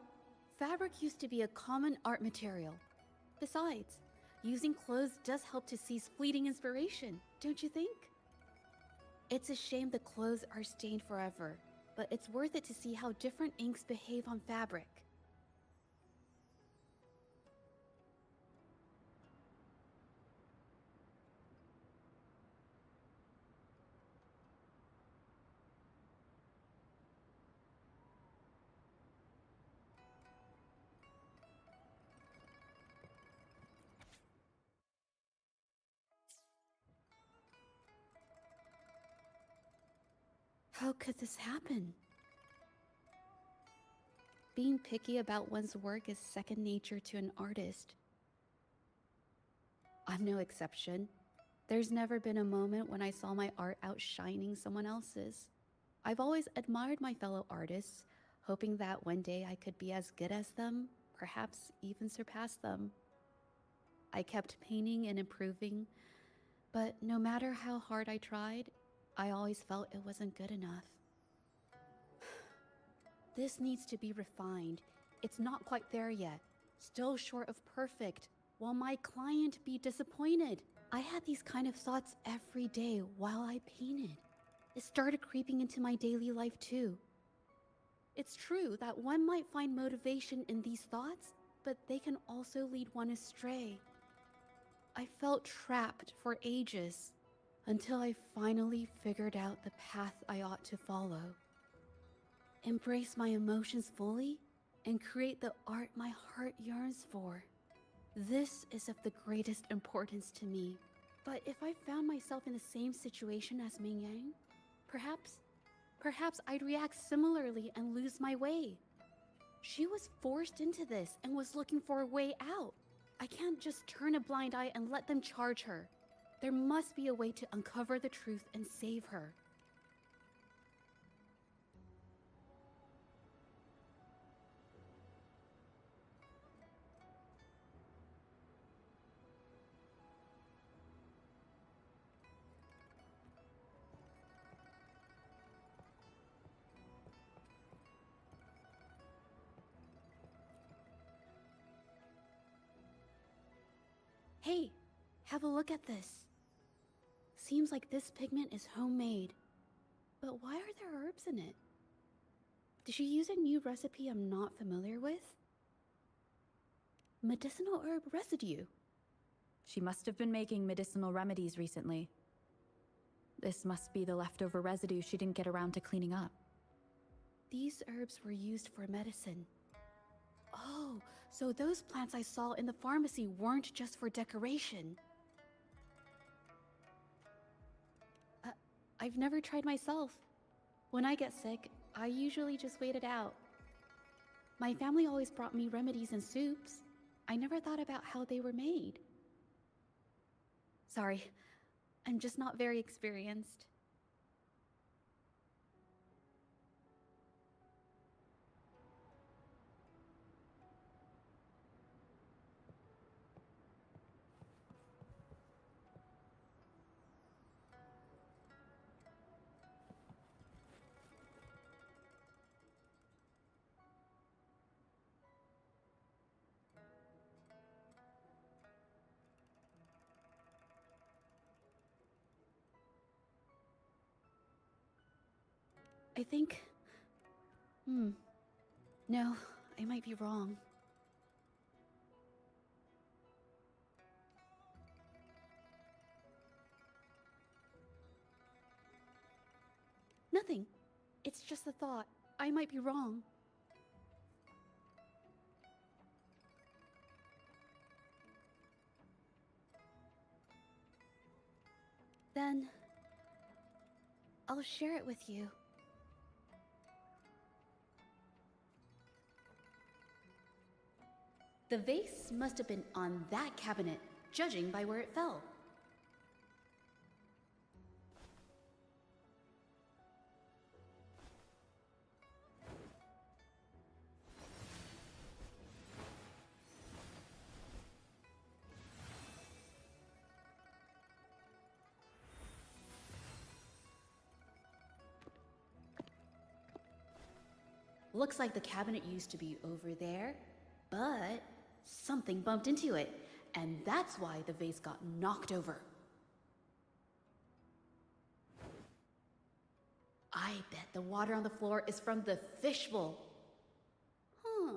[SPEAKER 7] fabric used to be a common art material. Besides, using clothes does help to seize fleeting inspiration, don't you think? It's a shame the clothes are stained forever, but it's worth it to see how different inks behave on fabric. How could this happen? Being picky about one's work is second nature to an artist. I'm no exception. There's never been a moment when I saw my art outshining someone else's. I've always admired my fellow artists, hoping that one day I could be as good as them, perhaps even surpass them. I kept painting and improving, but no matter how hard I tried, I always felt it wasn't good enough. This needs to be refined. It's not quite there yet. Still short of perfect. Will my client be disappointed? I had these kind of thoughts every day while I painted. It started creeping into my daily life too. It's true that one might find motivation in these thoughts, but they can also lead one astray. I felt trapped for ages, until I finally figured out the path I ought to follow. Embrace my emotions fully and create the art my heart yearns for. This is of the greatest importance to me. But if I found myself in the same situation as Ming Yang, perhaps I'd react similarly and lose my way. She was forced into this and was looking for a way out. I can't just turn a blind eye and let them charge her. There must be a way to uncover the truth and save her. Hey, have a look at this. Seems like this pigment is homemade. But why are there herbs in it? Did she use a new recipe I'm not familiar with? Medicinal herb residue.
[SPEAKER 6] She must have been making medicinal remedies recently. This must be the leftover residue she didn't get around to cleaning up.
[SPEAKER 7] These herbs were used for medicine. Oh, so those plants I saw in the pharmacy weren't just for decoration. I've never tried myself. When I get sick, I usually just wait it out. My family always brought me remedies and soups. I never thought about how they were made. Sorry, I'm just not very experienced. I think... No, I might be wrong. Nothing. It's just a thought. I might be wrong. Then... I'll share it with you. The vase must have been on that cabinet, judging by where it fell. Looks like the cabinet used to be over there, but something bumped into it, and that's why the vase got knocked over. I bet the water on the floor is from the fishbowl. Huh.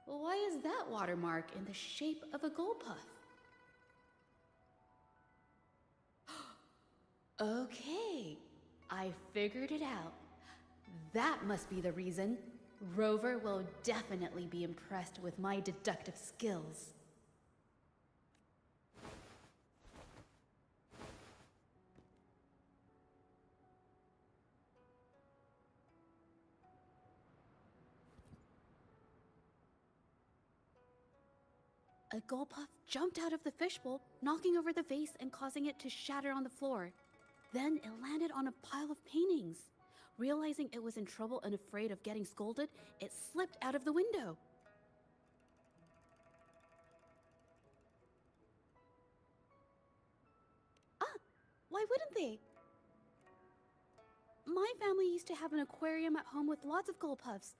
[SPEAKER 7] Well, why is that watermark in the shape of a gold puff? Okay, I figured it out. That must be the reason. Rover will definitely be impressed with my deductive skills. A gold puff jumped out of the fishbowl, knocking over the vase and causing it to shatter on the floor. Then it landed on a pile of paintings. Realizing it was in trouble and afraid of getting scolded, it slipped out of the window. Why wouldn't they? My family used to have an aquarium at home with lots of gold puffs.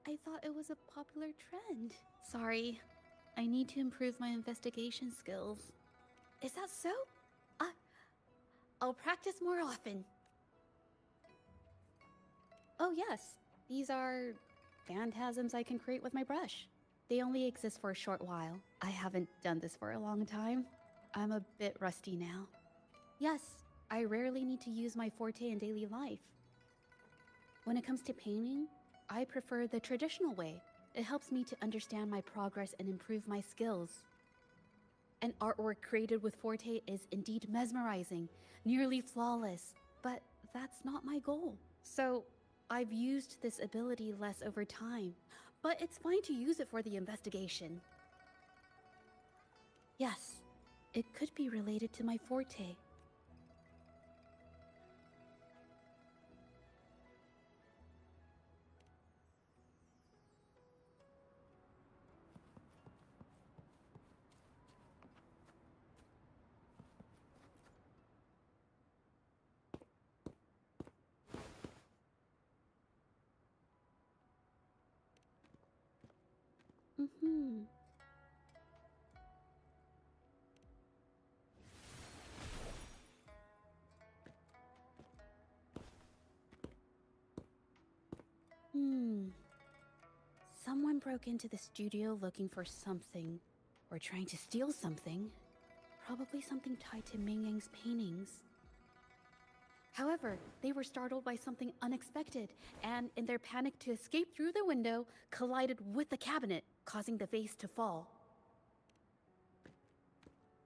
[SPEAKER 7] I thought it was a popular trend. Sorry, I need to improve my investigation skills. Is that so? I'll practice more often. Oh yes, these are phantasms I can create with my brush. They only exist for a short while. I haven't done this for a long time. I'm a bit rusty now. Yes, I rarely need to use my forte in daily life. When it comes to painting, I prefer the traditional way. It helps me to understand my progress and improve my skills. An artwork created with forte is indeed mesmerizing, nearly flawless, but that's not my goal. So, I've used this ability less over time, but it's fine to use it for the investigation. Yes, it could be related to my forte. Someone broke into the studio looking for something, or trying to steal something. Probably something tied to Ming Yang's paintings. However, they were startled by something unexpected, and in their panic to escape through the window, collided with the cabinet, causing the vase to fall.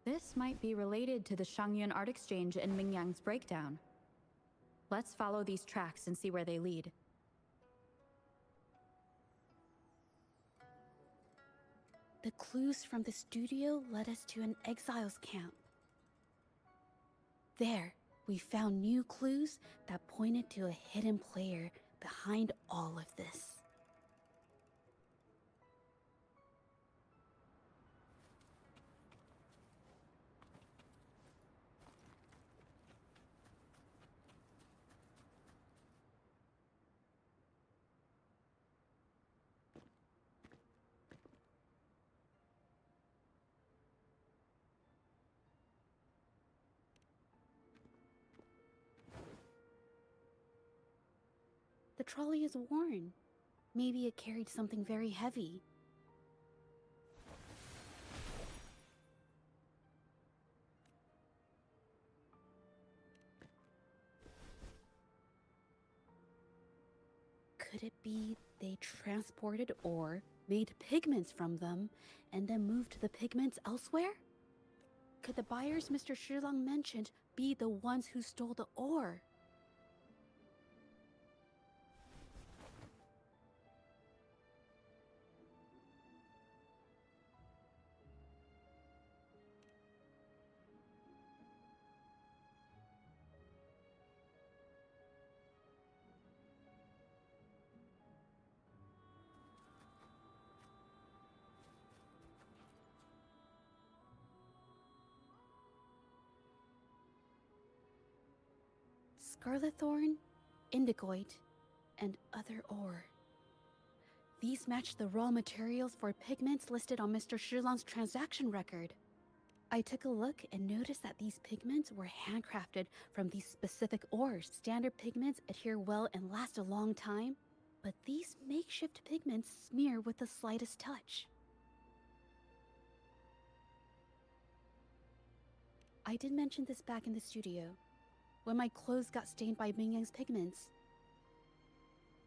[SPEAKER 6] This might be related to the Shangyun Art Exchange and Ming Yang's breakdown. Let's follow these tracks and see where they lead.
[SPEAKER 7] The clues from the studio led us to an exiles camp. There, we found new clues that pointed to a hidden player behind all of this. The trolley is worn. Maybe it carried something very heavy. Could it be they transported ore, made pigments from them, and then moved the pigments elsewhere? Could the buyers Mr. Shilang mentioned be the ones who stole the ore? Scarlet thorn, indigoite, and other ore. These match the raw materials for pigments listed on Mr. Shilang's transaction record. I took a look and noticed that these pigments were handcrafted from these specific ores. Standard pigments adhere well and last a long time, but these makeshift pigments smear with the slightest touch. I did mention this back in the studio, when my clothes got stained by Mingyang's pigments.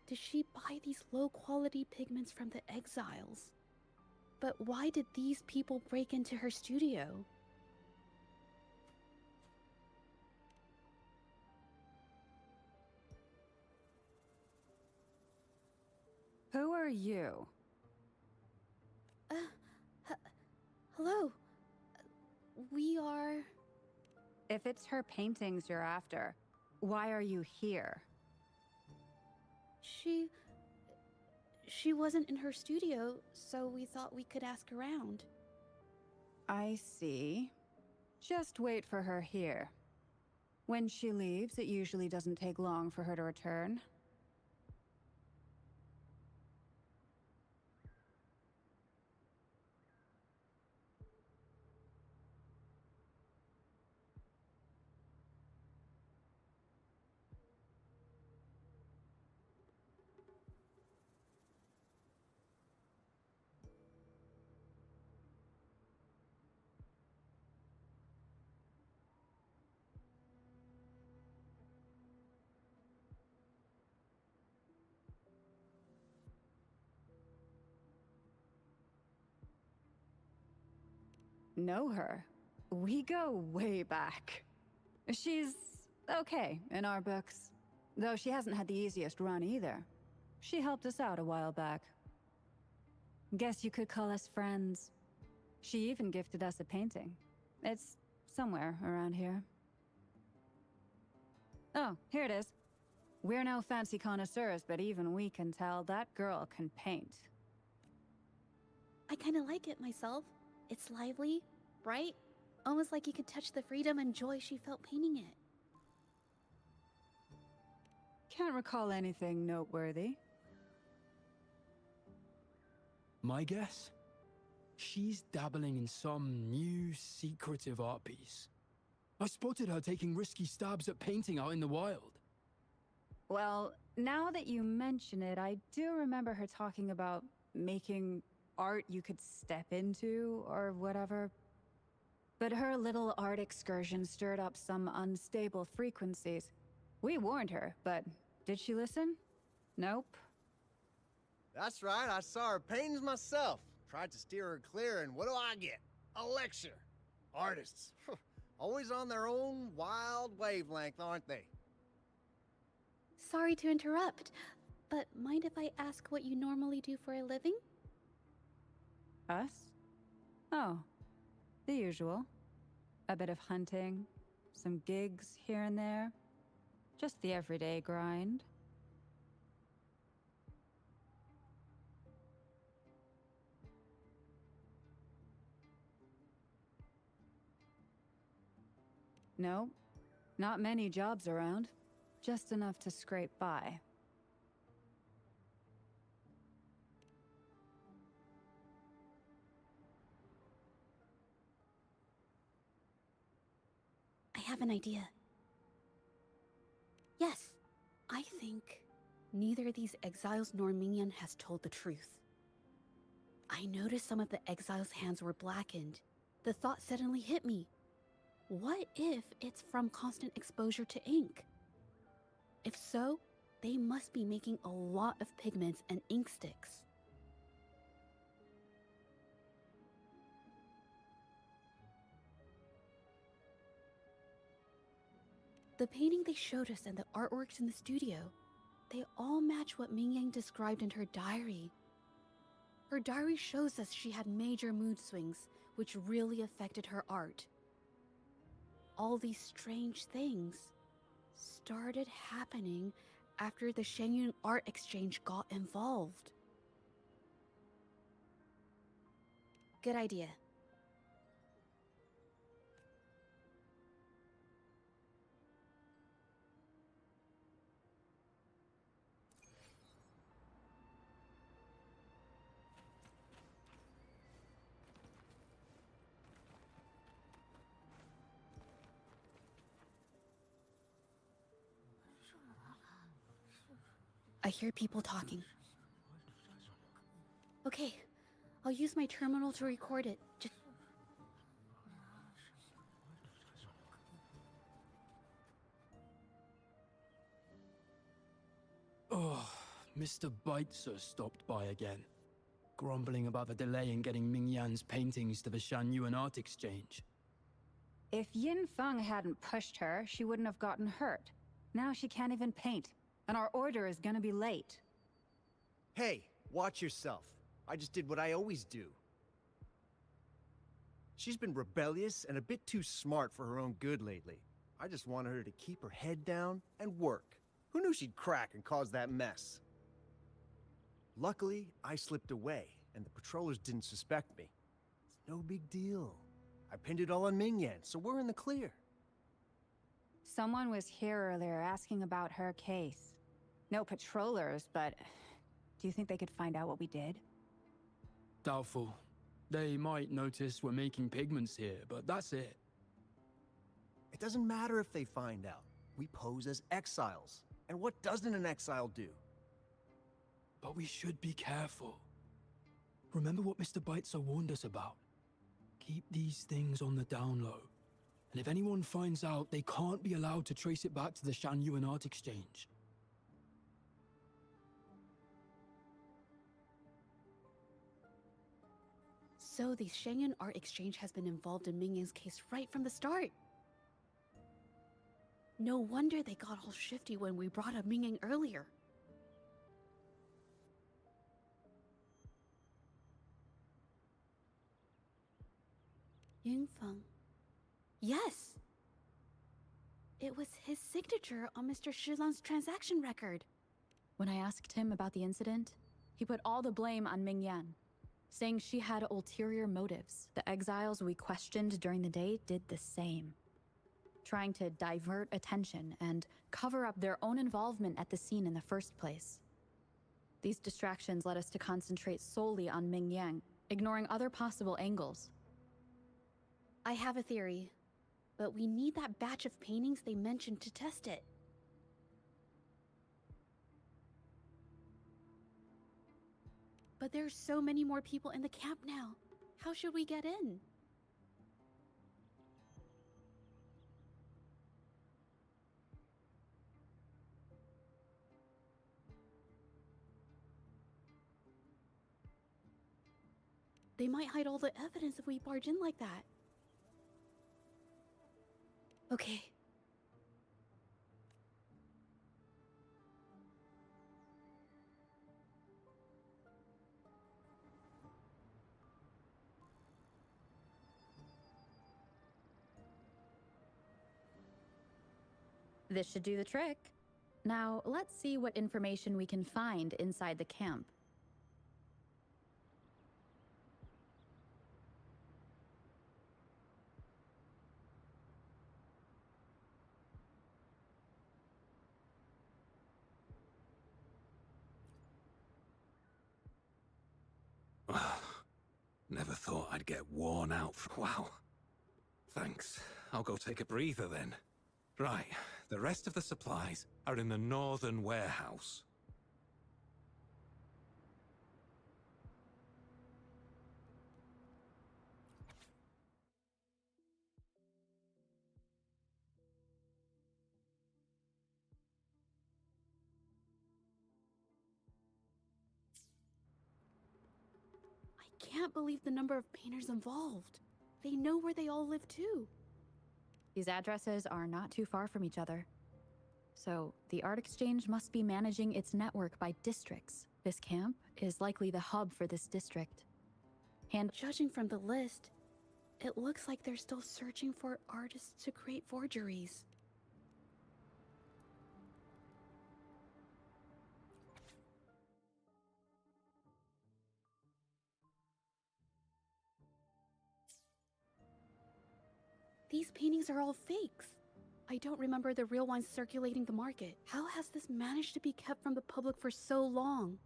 [SPEAKER 7] Did she buy these low-quality pigments from the exiles? But why did these people break into her studio?
[SPEAKER 8] Who are you?
[SPEAKER 7] Hello. We are...
[SPEAKER 8] If it's her paintings you're after, why are you here?
[SPEAKER 7] She wasn't in her studio, so we thought we could ask around.
[SPEAKER 8] I see. Just wait for her here. When she leaves, it usually doesn't take long for her to return. Know her? We go way back. She's okay in our books, though she hasn't had the easiest run either. She helped us out a while back. Guess you could call us friends. She even gifted us a painting. It's somewhere around here. Oh, here it is. We're no fancy connoisseurs, but even we can tell that girl can paint.
[SPEAKER 7] I kinda like it myself. It's lively, bright, almost like you could touch the freedom and joy she felt painting it.
[SPEAKER 8] Can't recall anything noteworthy.
[SPEAKER 10] My guess? She's dabbling in some new, secretive art piece. I spotted her taking risky stabs at painting out in the wild.
[SPEAKER 8] Well, now that you mention it, I do remember her talking about making art you could step into, or whatever. But her little art excursion stirred up some unstable frequencies. We warned her, but did she listen? Nope.
[SPEAKER 11] That's right, I saw her paintings myself. Tried to steer her clear, and what do I get? A lecture. Artists. Always on their own wild wavelength, aren't they?
[SPEAKER 7] Sorry to interrupt, but mind if I ask what you normally do for a living?
[SPEAKER 8] Us? Oh, the usual. A bit of hunting, some gigs here and there. Just the everyday grind. No, not many jobs around. Just enough to scrape by.
[SPEAKER 7] I have an idea. Yes, I think neither these exiles nor Mingyan has told the truth. I noticed some of the exiles' hands were blackened. The thought suddenly hit me. What if it's from constant exposure to ink? If so, they must be making a lot of pigments and ink sticks. The painting they showed us and the artworks in the studio, they all match what Mingyang described in her diary. Her diary shows us she had major mood swings, which really affected her art. All these strange things started happening after the Shenyun Art Exchange got involved. Good idea. I hear people talking. Okay, I'll use my terminal to record it. Just...
[SPEAKER 10] Oh, Mr. Beitzer stopped by again, grumbling about the delay in getting Ming Yan's paintings to the Shanyuan Art Exchange.
[SPEAKER 8] If Yin Feng hadn't pushed her, she wouldn't have gotten hurt. Now she can't even paint, and our order is gonna be late.
[SPEAKER 11] Hey, watch yourself. I just did what I always do. She's been rebellious and a bit too smart for her own good lately. I just wanted her to keep her head down and work. Who knew she'd crack and cause that mess? Luckily, I slipped away, and the patrollers didn't suspect me. It's no big deal. I pinned it all on Ming Yan, so we're in the clear.
[SPEAKER 8] Someone was here earlier asking about her case. No patrollers, but do you think they could find out what we did?
[SPEAKER 10] Doubtful. They might notice we're making pigments here, but that's it.
[SPEAKER 11] It doesn't matter if they find out. We pose as exiles. And what doesn't an exile do?
[SPEAKER 10] But we should be careful. Remember what Mr. Beitzer warned us about. Keep these things on the down low. And if anyone finds out, they can't be allowed to trace it back to the Shanyuan Art Exchange.
[SPEAKER 7] So the Shanyuan Art Exchange has been involved in Ming Yan's case right from the start. No wonder they got all shifty when we brought up Ming Yang earlier. Yin Feng. Yes! It was his signature on Mr. Shilan's transaction record.
[SPEAKER 6] When I asked him about the incident, he put all the blame on Ming Yan, saying she had ulterior motives. The exiles we questioned during the day did the same, trying to divert attention and cover up their own involvement at the scene in the first place. These distractions led us to concentrate solely on Ming Yang, ignoring other possible angles.
[SPEAKER 7] I have a theory, but we need that batch of paintings they mentioned to test it. But there's so many more people in the camp now. How should we get in? They might hide all the evidence if we barge in like that. Okay.
[SPEAKER 6] This should do the trick. Now, let's see what information we can find inside the camp.
[SPEAKER 9] Never thought I'd get worn out from... Wow. Thanks. I'll go take a breather then. Right, the rest of the supplies are in the northern warehouse.
[SPEAKER 7] I can't believe the number of painters involved. They know where they all live too.
[SPEAKER 6] These addresses are not too far from each other. So, the Art Exchange must be managing its network by districts. This camp is likely the hub for this district.
[SPEAKER 7] Judging from the list, it looks like they're still searching for artists to create forgeries. These paintings are all fakes. I don't remember the real ones circulating the market. How has this managed to be kept from the public for so long?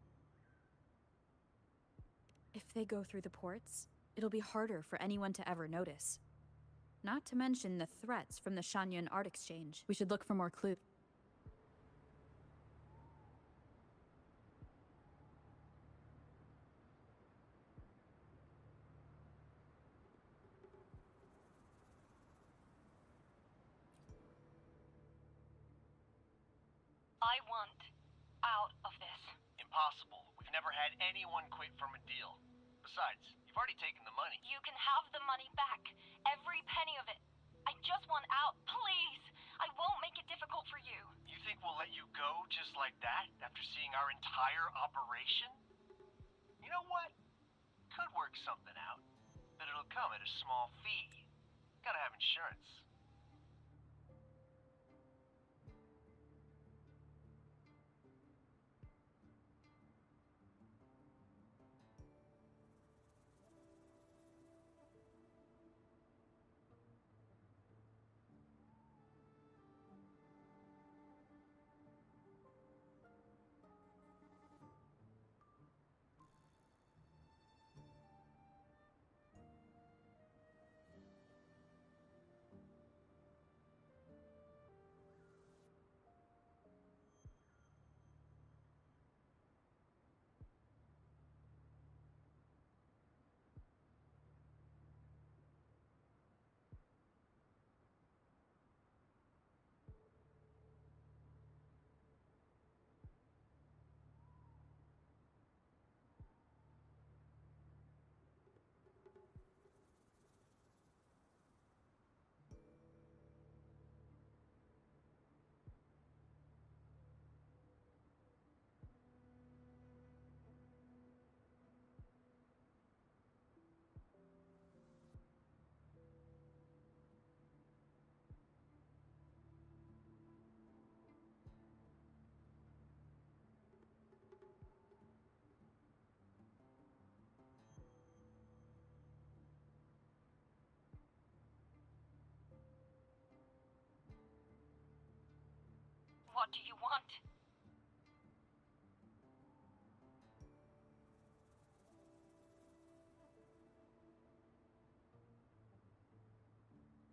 [SPEAKER 6] If they go through the ports, it'll be harder for anyone to ever notice. Not to mention the threats from the Shanyuan Art Exchange. We should look for more clues.
[SPEAKER 12] I want out of this.
[SPEAKER 13] Impossible. We've never had anyone quit from a deal. Besides, you've already taken the money.
[SPEAKER 12] You can have the money back. Every penny of it. I just want out, please. I won't make it difficult for you.
[SPEAKER 13] You think we'll let you go just like that after seeing our entire operation? You know what? Could work something out, but it'll come at a small fee. Gotta have insurance.
[SPEAKER 12] What do you want?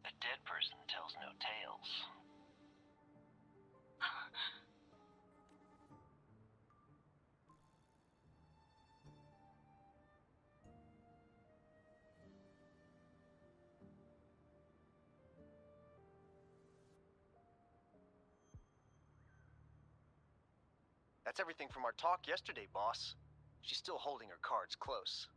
[SPEAKER 13] A dead person tells no tales. That's everything from our talk yesterday, boss. She's still holding her cards close.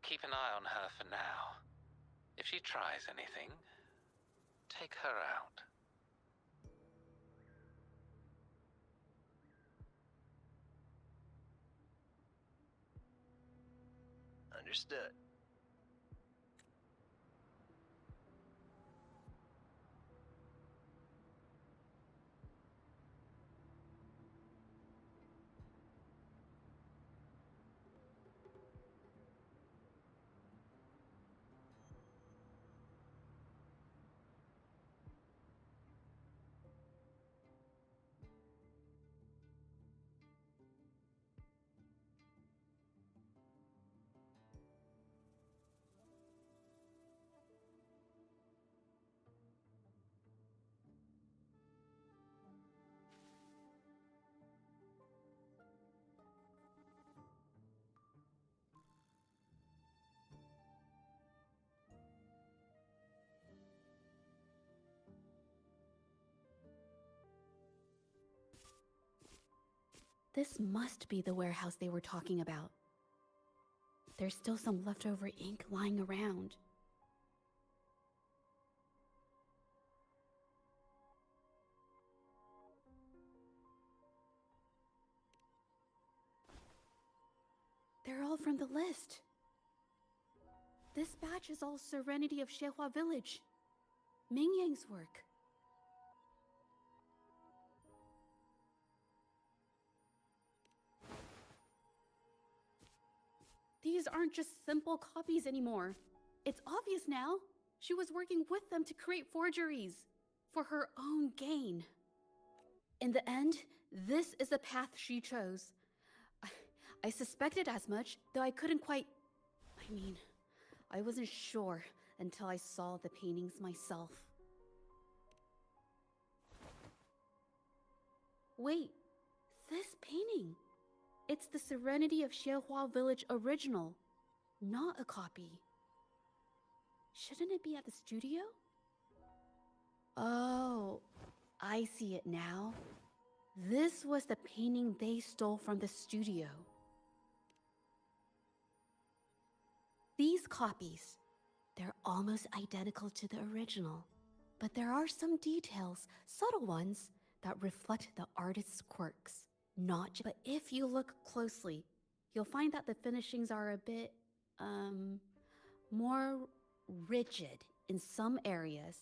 [SPEAKER 9] Keep an eye on her for now. If she tries anything, take her out.
[SPEAKER 13] Understood.
[SPEAKER 7] This must be the warehouse they were talking about. There's still some leftover ink lying around. They're all from the list. This batch is all Serenity of Shehua Village. Ming Yang's work. These aren't just simple copies anymore. It's obvious now. She was working with them to create forgeries for her own gain. In the end, this is the path she chose. I suspected as much, though I couldn't quite... I wasn't sure until I saw the paintings myself. Wait, this painting... It's the Serenity of Xiehua Village original, not a copy. Shouldn't it be at the studio? Oh, I see it now. This was the painting they stole from the studio. These copies, they're almost identical to the original, but there are some details, subtle ones, that reflect the artist's quirks. But if you look closely, you'll find that the finishings are a bit, more rigid in some areas.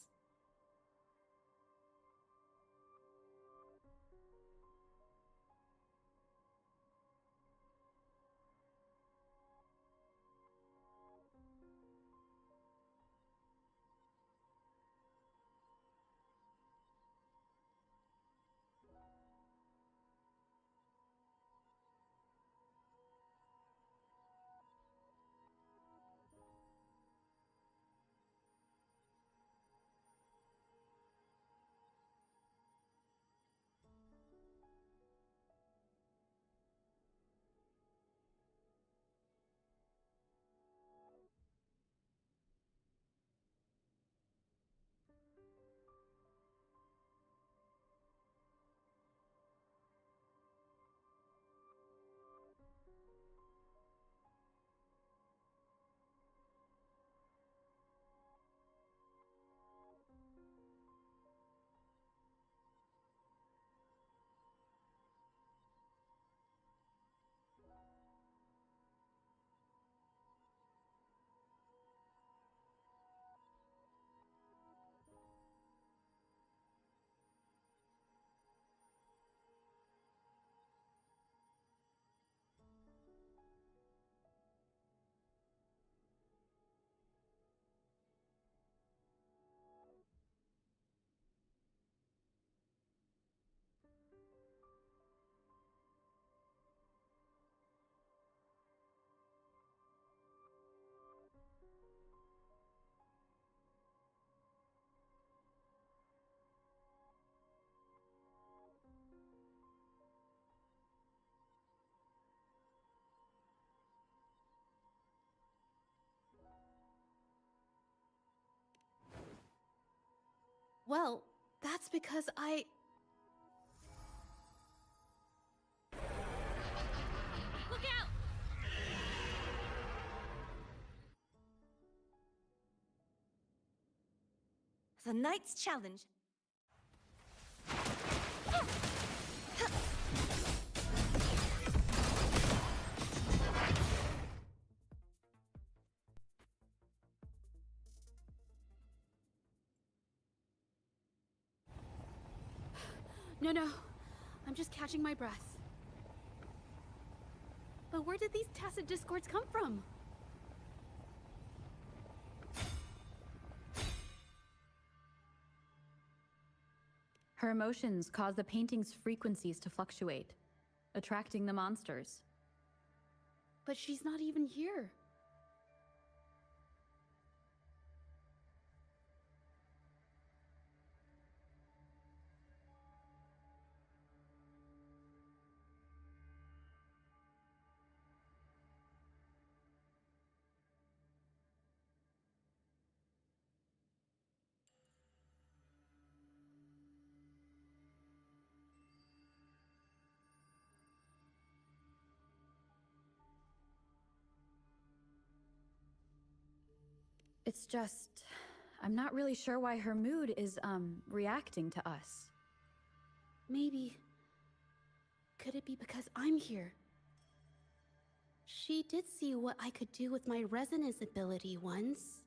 [SPEAKER 7] Well, that's because I...
[SPEAKER 4] Look out!
[SPEAKER 14] The Knight's Challenge.
[SPEAKER 7] No, I'm just catching my breath. But where did these tacit discords come from?
[SPEAKER 6] Her emotions cause the painting's frequencies to fluctuate, attracting the monsters.
[SPEAKER 7] But she's not even here.
[SPEAKER 6] It's just, I'm not really sure why her mood is, reacting to us.
[SPEAKER 7] Maybe... Could it be because I'm here? She did see what I could do with my resonance ability once.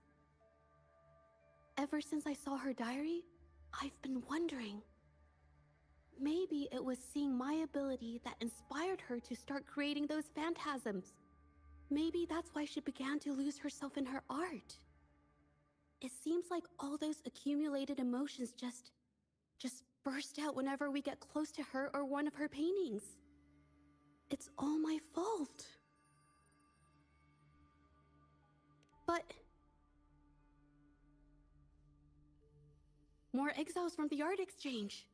[SPEAKER 7] Ever since I saw her diary, I've been wondering. Maybe it was seeing my ability that inspired her to start creating those phantasms. Maybe that's why she began to lose herself in her art. It seems like all those accumulated emotions just burst out whenever we get close to her or one of her paintings. It's all my fault. But... more exiles from the art exchange.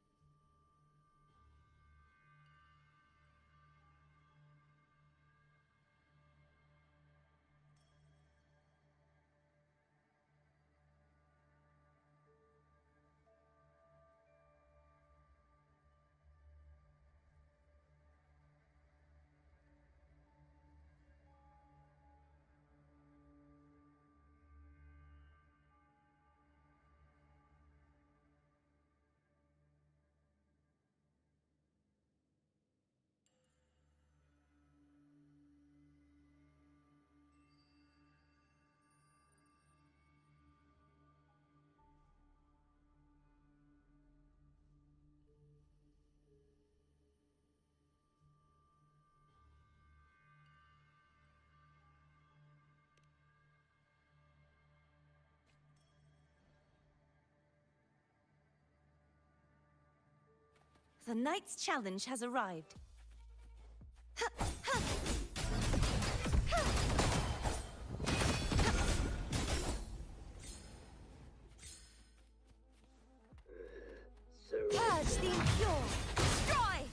[SPEAKER 14] The night's challenge has arrived. Purge the impure! Destroy!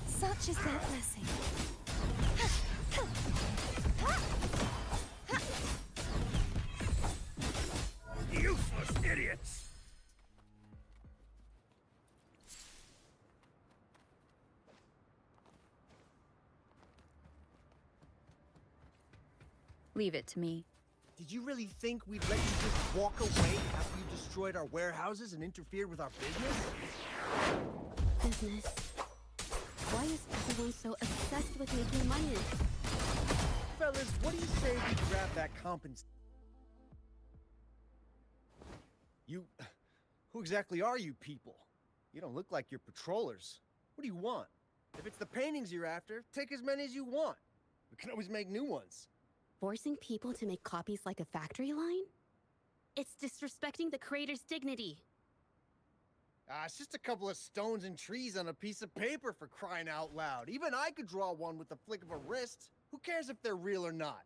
[SPEAKER 14] Such is their blessing.
[SPEAKER 3] Useless idiots!
[SPEAKER 6] Leave it to me.
[SPEAKER 11] Did you really think we'd let you just walk away after you destroyed our warehouses and interfered with our business?
[SPEAKER 7] Business. Why is everyone so obsessed with making money?
[SPEAKER 11] Fellas, what do you say we grab that compensation? Who exactly are you people? You don't look like you're patrollers. What do you want? If it's the paintings you're after, take as many as you want. We can always make new ones.
[SPEAKER 7] Forcing people to make copies like a factory line? It's disrespecting the creator's dignity.
[SPEAKER 11] It's just a couple of stones and trees on a piece of paper, for crying out loud. Even I could draw one with the flick of a wrist. Who cares if they're real or not?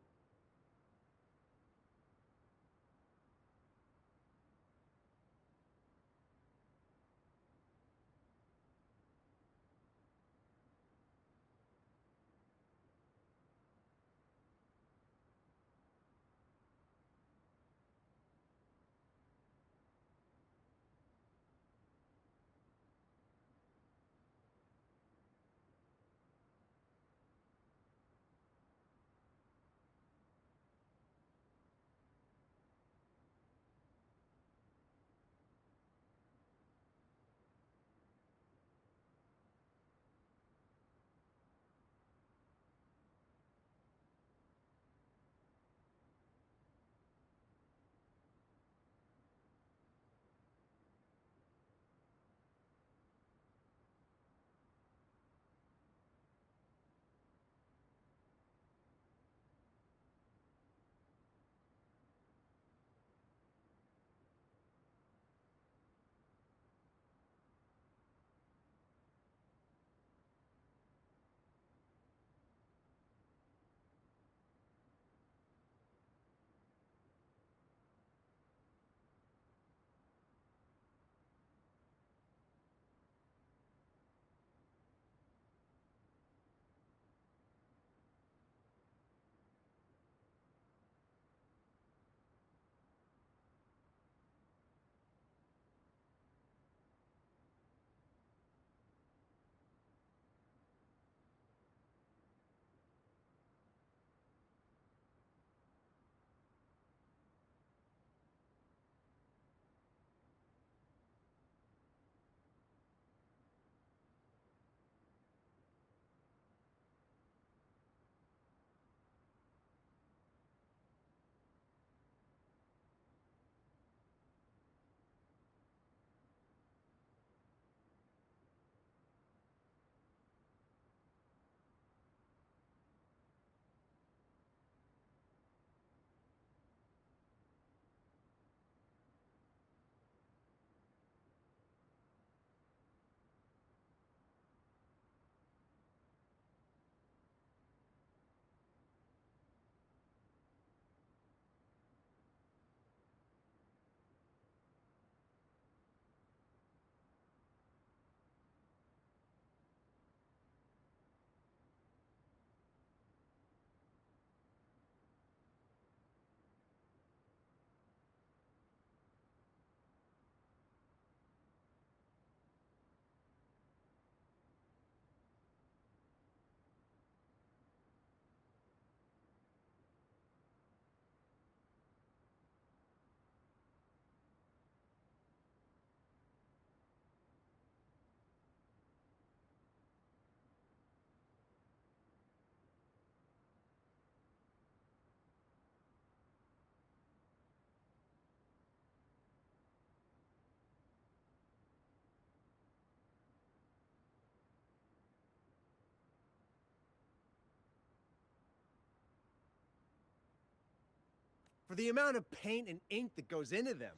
[SPEAKER 11] For the amount of paint and ink that goes into them,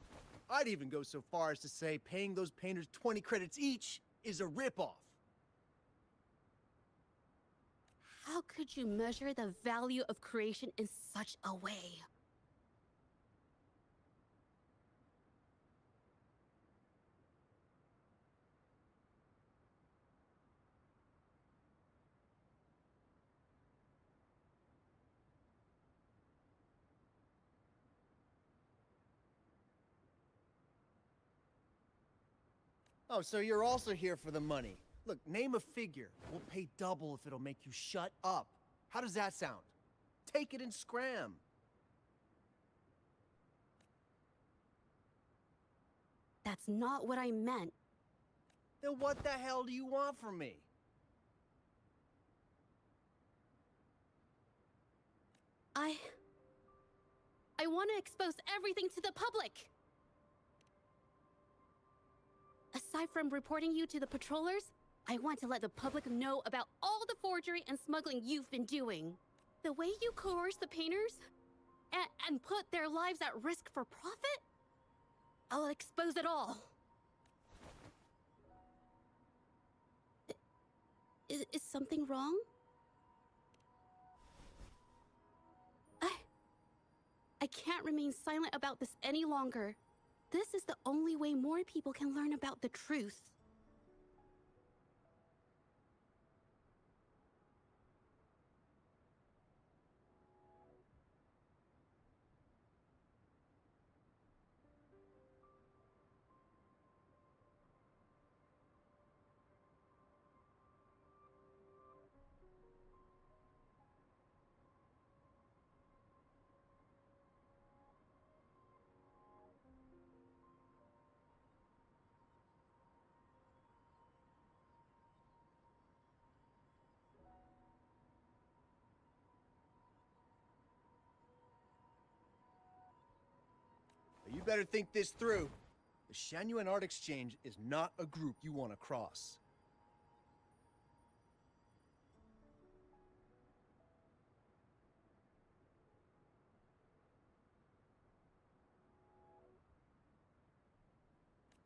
[SPEAKER 11] I'd even go so far as to say paying those painters 20 credits each is a ripoff.
[SPEAKER 7] How could you measure the value of creation in such a way?
[SPEAKER 11] Oh, so you're also here for the money. Look, name a figure. We'll pay double if it'll make you shut up. How does that sound? Take it and scram.
[SPEAKER 7] That's not what I meant.
[SPEAKER 11] Then what the hell do you want from me?
[SPEAKER 7] I want to expose everything to the public. Aside from reporting you to the patrollers, I want to let the public know about all the forgery and smuggling you've been doing. The way you coerce the painters and put their lives at risk for profit? I'll expose it all. Is something wrong? I can't remain silent about this any longer. This is the only way more people can learn about the truth.
[SPEAKER 11] You better think this through. The Shanyuan Art Exchange is not a group you want to cross.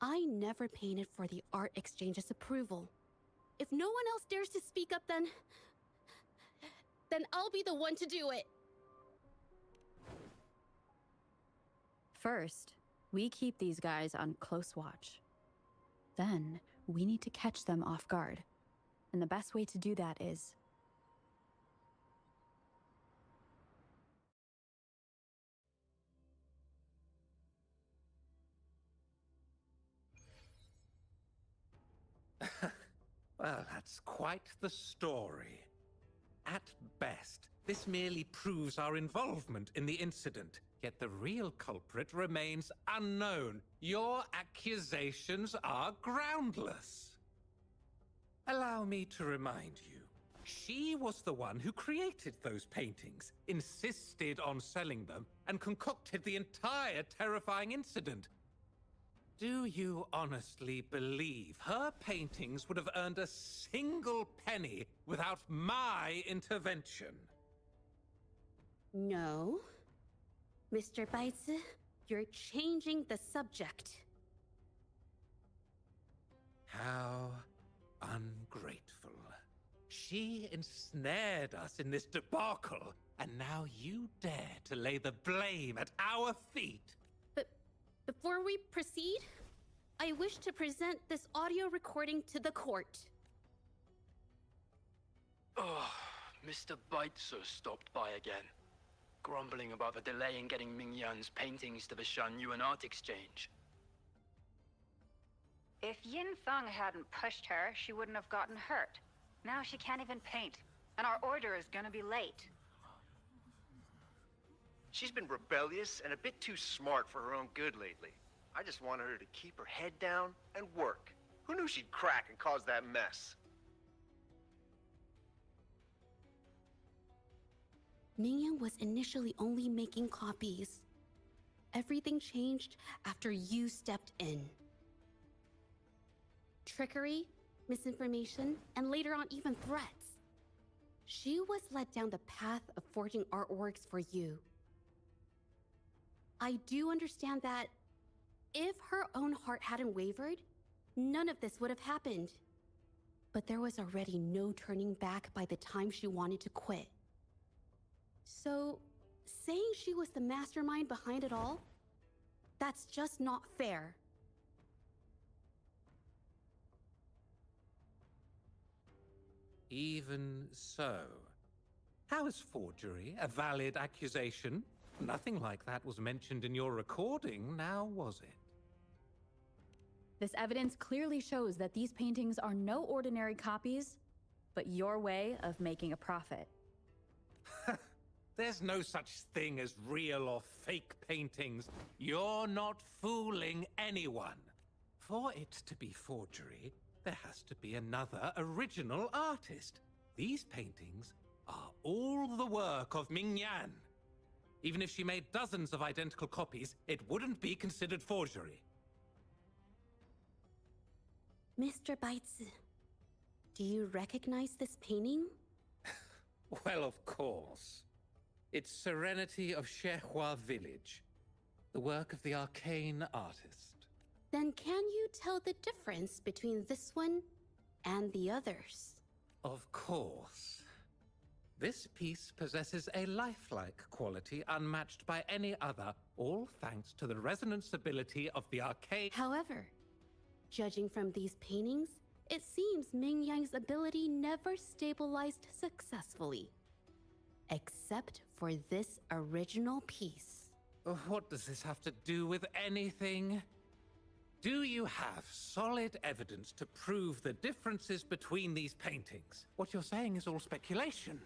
[SPEAKER 7] I never painted for the Art Exchange's approval. If no one else dares to speak up, then I'll be the one to do it.
[SPEAKER 6] First, we keep these guys on close watch. Then, we need to catch them off guard. And the best way to do that is...
[SPEAKER 9] Well, that's quite the story. At best, this merely proves our involvement in the incident, yet the real culprit remains unknown. Your accusations are groundless. Allow me to remind you, she was the one who created those paintings, insisted on selling them, and concocted the entire terrifying incident. Do you honestly believe her paintings would have earned a single penny without my intervention?
[SPEAKER 7] No. Mr. Baitze, you're changing the subject.
[SPEAKER 9] How ungrateful. She ensnared us in this debacle, and now you dare to lay the blame at our feet.
[SPEAKER 7] But before we proceed, I wish to present this audio recording to the court.
[SPEAKER 10] Oh, Mr. Baitze stopped by again, grumbling about the delay in getting Ming Yan's paintings to the Shanyuan Art Exchange.
[SPEAKER 15] If Yin Feng hadn't pushed her, she wouldn't have gotten hurt. Now she can't even paint, and our order is gonna be late.
[SPEAKER 13] She's been rebellious and a bit too smart for her own good lately. I just wanted her to keep her head down and work. Who knew she'd crack and cause that mess?
[SPEAKER 7] Mingyan was initially only making copies. Everything changed after you stepped in. Trickery, misinformation, and later on even threats. She was led down the path of forging artworks for you. I do understand that if her own heart hadn't wavered, none of this would have happened. But there was already no turning back by the time she wanted to quit. So, saying she was the mastermind behind it all, that's just not fair.
[SPEAKER 9] Even so, how is forgery a valid accusation? Nothing like that was mentioned in your recording, now was it?
[SPEAKER 6] This evidence clearly shows that these paintings are no ordinary copies, but your way of making a profit.
[SPEAKER 9] There's no such thing as real or fake paintings. You're not fooling anyone. For it to be forgery, there has to be another original artist. These paintings are all the work of Ming Yan. Even if she made dozens of identical copies, it wouldn't be considered forgery.
[SPEAKER 7] Mr. Baitsu, do you recognize this painting?
[SPEAKER 9] Well, of course. It's Serenity of Shehua Village, the work of the arcane artist.
[SPEAKER 7] Then can you tell the difference between this one and the others?
[SPEAKER 9] Of course. This piece possesses a lifelike quality unmatched by any other, all thanks to the resonance ability of the arcane.
[SPEAKER 7] However, judging from these paintings, it seems Ming Yang's ability never stabilized successfully. Except for this original piece.
[SPEAKER 9] What does this have to do with anything? Do you have solid evidence to prove the differences between these paintings? What you're saying is all speculation.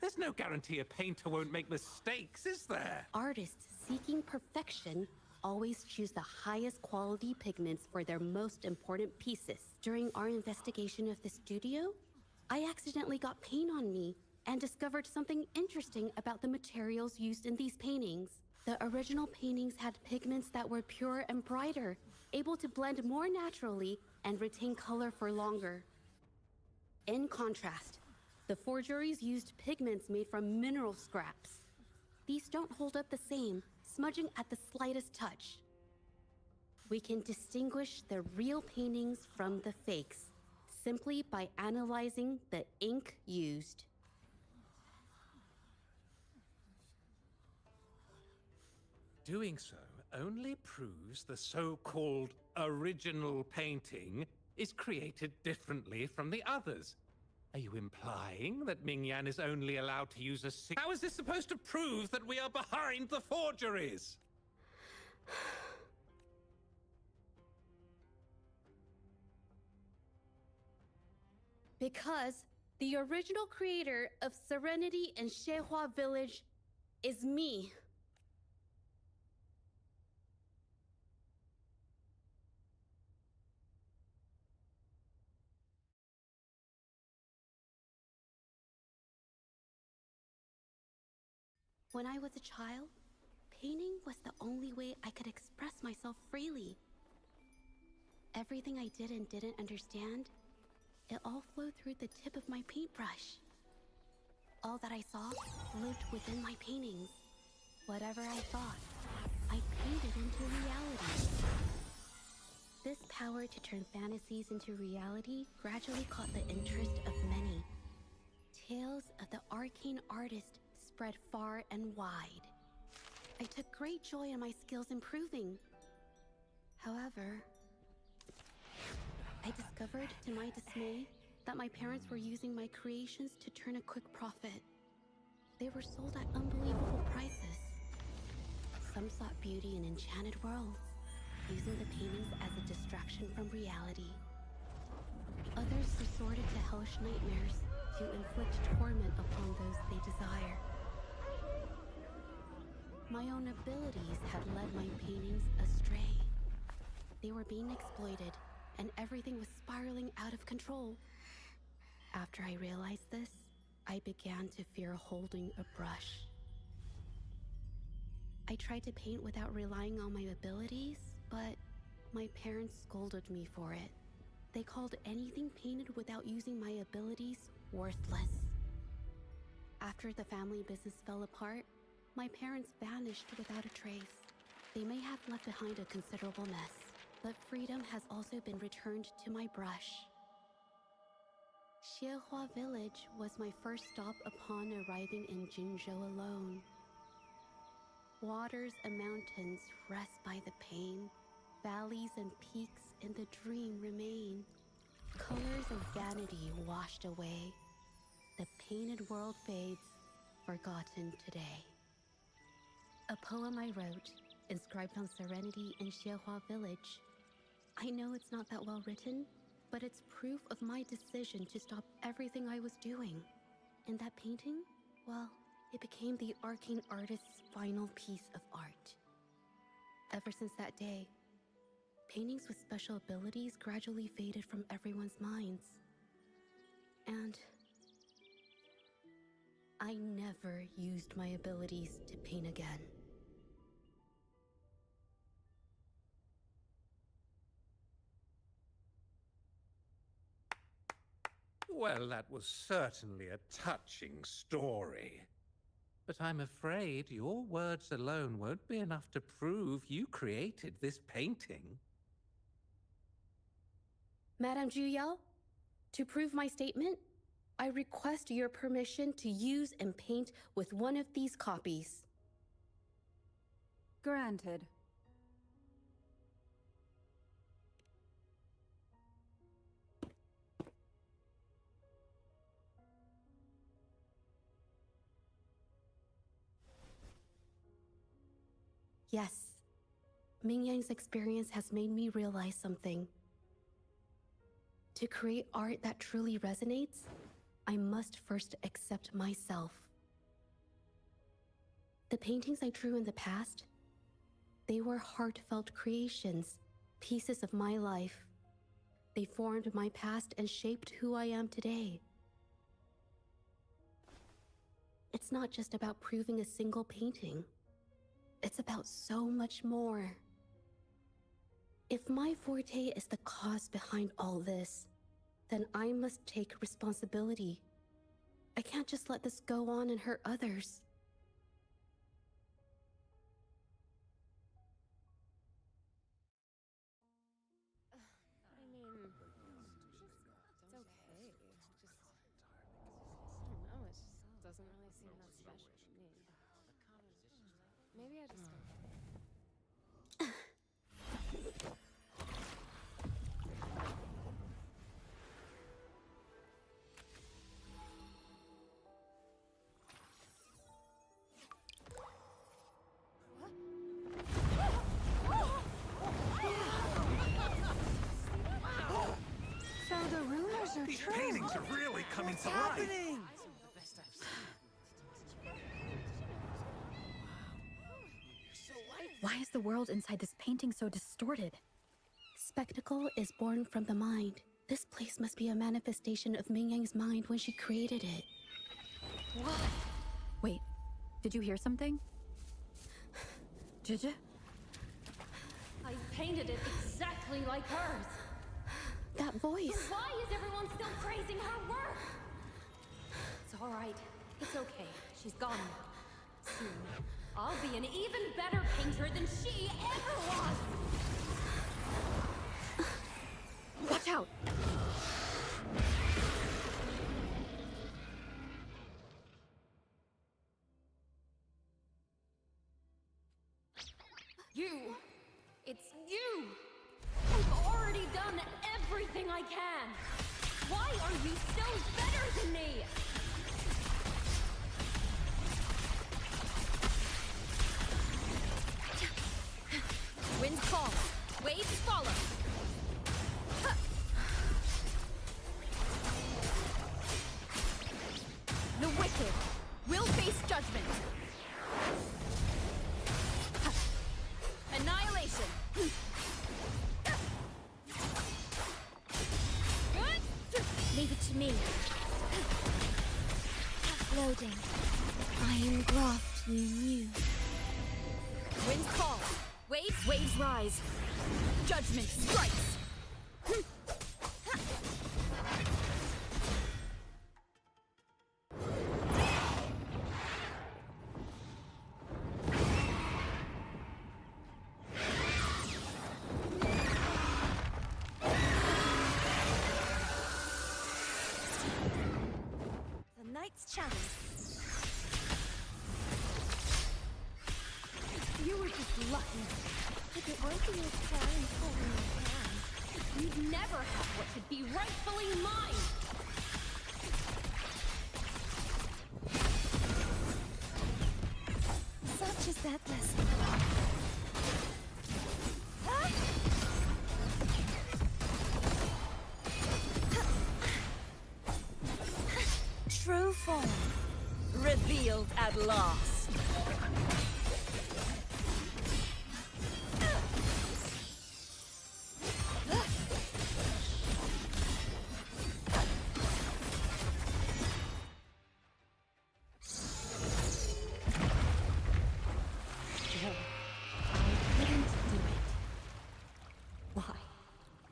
[SPEAKER 9] There's no guarantee a painter won't make mistakes, is there?
[SPEAKER 7] Artists seeking perfection always choose the highest quality pigments for their most important pieces. During our investigation of the studio, I accidentally got paint on me and discovered something interesting about the materials used in these paintings. The original paintings had pigments that were pure and brighter, able to blend more naturally and retain color for longer. In contrast, the forgeries used pigments made from mineral scraps. These don't hold up the same, smudging at the slightest touch. We can distinguish the real paintings from the fakes simply by analyzing the ink used.
[SPEAKER 9] Doing so only proves the so-called original painting is created differently from the others. Are you implying that Ming Yan is only allowed to use a How is this supposed to prove that we are behind the forgeries?
[SPEAKER 7] Because the original creator of Serenity and Shehua Village is me. When I was a child, painting was the only way I could express myself freely. Everything I did and didn't understand, it all flowed through the tip of my paintbrush. All that I saw lived within my paintings. Whatever I thought, I painted into reality. This power to turn fantasies into reality gradually caught the interest of many. Tales of the arcane artist spread far and wide. I took great joy in my skills improving. However, I discovered, to my dismay, that my parents were using my creations to turn a quick profit. They were sold at unbelievable prices. Some sought beauty in enchanted worlds, using the paintings as a distraction from reality. Others resorted to hellish nightmares to inflict torment upon those they desire. My own abilities had led my paintings astray. They were being exploited, and everything was spiraling out of control. After I realized this, I began to fear holding a brush. I tried to paint without relying on my abilities, but my parents scolded me for it. They called anything painted without using my abilities worthless. After the family business fell apart, my parents vanished without a trace. They may have left behind a considerable mess, but freedom has also been returned to my brush. Xiehua Village was my first stop upon arriving in Jinzhou alone. Waters and mountains rest by the pain. Valleys and peaks in the dream remain. Colors of vanity washed away. The painted world fades, forgotten today. A poem I wrote, inscribed on serenity in Xiehua Village. I know it's not that well written, but it's proof of my decision to stop everything I was doing. And that painting, well, it became the arcane artist's final piece of art. Ever since that day, paintings with special abilities gradually faded from everyone's minds. And I never used my abilities to paint again.
[SPEAKER 9] Well, that was certainly a touching story. But I'm afraid your words alone won't be enough to prove you created this painting.
[SPEAKER 7] Madame Juyao, to prove my statement, I request your permission to use and paint with one of these copies.
[SPEAKER 8] Granted.
[SPEAKER 7] Yes, Ming Yang's experience has made me realize something. To create art that truly resonates, I must first accept myself. The paintings I drew in the past, they were heartfelt creations, pieces of my life. They formed my past and shaped who I am today. It's not just about proving a single painting. It's about so much more. If my forte is the cause behind all this, then I must take responsibility. I can't just let this go on and hurt others.
[SPEAKER 16] I mean, it's okay. Just, I don't know, it just doesn't really seem that special to me. Maybe I just don't.
[SPEAKER 14] So the rumors are
[SPEAKER 3] These
[SPEAKER 14] true.
[SPEAKER 3] paintings are really coming to life.
[SPEAKER 6] Why is the world inside this painting so distorted?
[SPEAKER 7] Spectacle is born from the mind. This place must be a manifestation of Ming Yang's mind when she created it.
[SPEAKER 6] What? Wait, did you hear something? Did you?
[SPEAKER 12] I painted it exactly like hers.
[SPEAKER 7] That voice.
[SPEAKER 12] Then why is everyone still praising her work? It's all right. It's okay. She's gone. Soon, I'll be an even better painter than she ever was.
[SPEAKER 6] Watch out!
[SPEAKER 12] You! It's you! I've already done everything I can! Why are you still better than me?
[SPEAKER 4] Winds call, waves follow. The wicked will face judgment. Annihilation. Leave it to me. Loading. I am graft you knew. Winds call. Waves rise. Judgment strikes.
[SPEAKER 12] breaking your car and pulling your hand. You'd never have what should be rightfully mine!
[SPEAKER 4] Such is that lesson. True form revealed at last.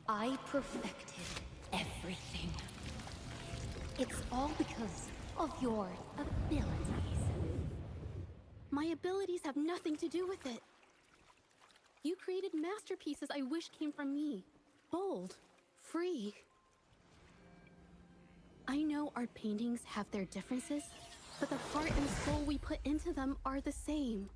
[SPEAKER 12] I perfected everything. It's all because of your abilities.
[SPEAKER 7] My abilities have nothing to do with it. You created masterpieces I wish came from me. Bold, free. I know our paintings have their differences, but the heart and soul we put into them are the same.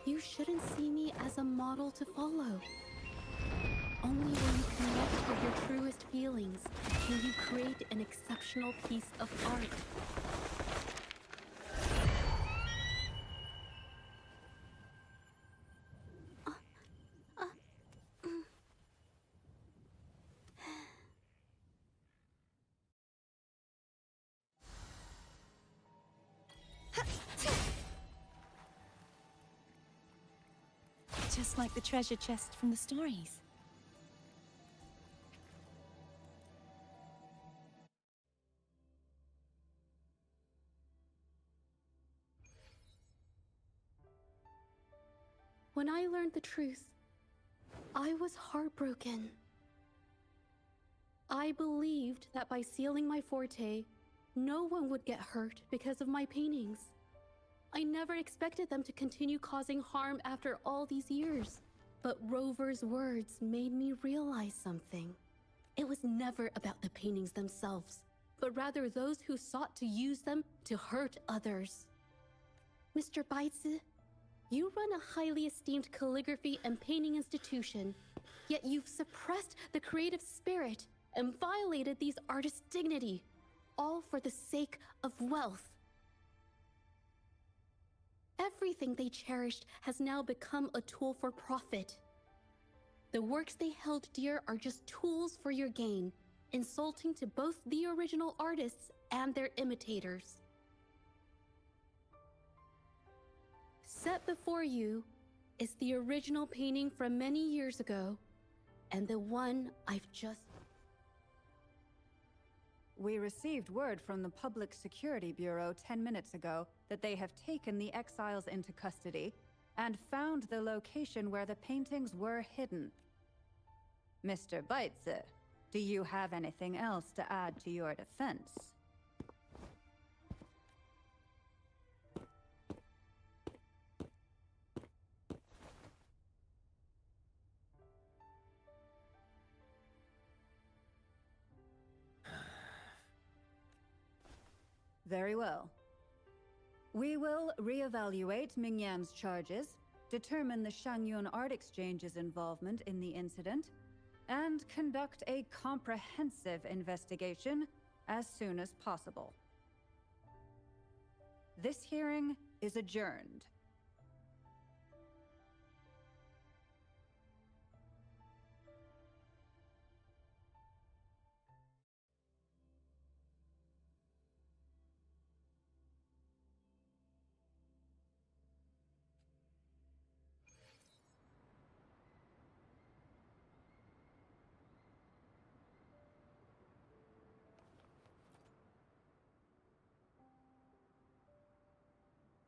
[SPEAKER 7] You shouldn't see me as a model to follow. Only when you connect with your truest feelings can you create an exceptional piece of art.
[SPEAKER 4] Just like the treasure chest from the stories.
[SPEAKER 7] When I learned the truth, I was heartbroken. I believed that by sealing my forte, no one would get hurt because of my paintings. I never expected them to continue causing harm after all these years. But Rover's words made me realize something. It was never about the paintings themselves, but rather those who sought to use them to hurt others. Mr. Baitsu, you run a highly esteemed calligraphy and painting institution, yet you've suppressed the creative spirit and violated these artists' dignity, all for the sake of wealth. Everything they cherished has now become a tool for profit. The works they held dear are just tools for your gain, insulting to both the original artists and their imitators. Set before you is the original painting from many years ago, and the one I've just...
[SPEAKER 8] We received word from the Public Security Bureau 10 minutes ago that they have taken the exiles into custody and found the location where the paintings were hidden. Mr. Baitsu, do you have anything else to add to your defense? Very well. We will reevaluate Mingyan's charges, determine the Shangyun Art Exchange's involvement in the incident, and conduct a comprehensive investigation as soon as possible. This hearing is adjourned.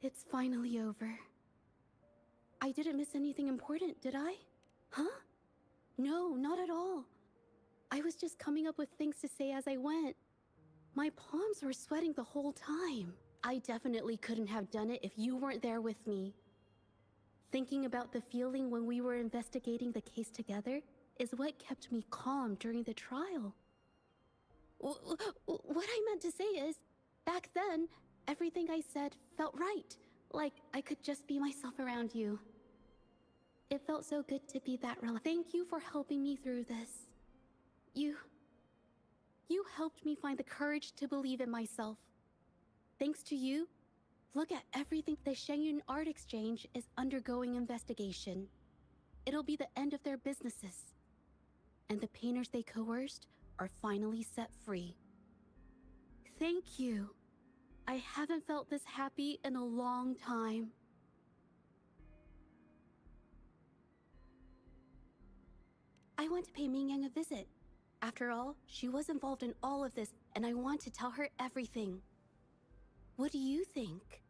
[SPEAKER 7] It's finally over. I didn't miss anything important, did I? Huh? No, not at all. I was just coming up with things to say as I went. My palms were sweating the whole time. I definitely couldn't have done it if you weren't there with me. Thinking about the feeling when we were investigating the case together is what kept me calm during the trial. What I meant to say is, back then, everything I said felt right. Like I could just be myself around you. It felt so good to be that relaxed. Thank you for helping me through this. You helped me find the courage to believe in myself. Thanks to you, look at everything. The Shenyun Art Exchange is undergoing investigation. It'll be the end of their businesses. And the painters they coerced are finally set free. Thank you. I haven't felt this happy in a long time. I want to pay Mingyang a visit. After all, she was involved in all of this, and I want to tell her everything. What do you think?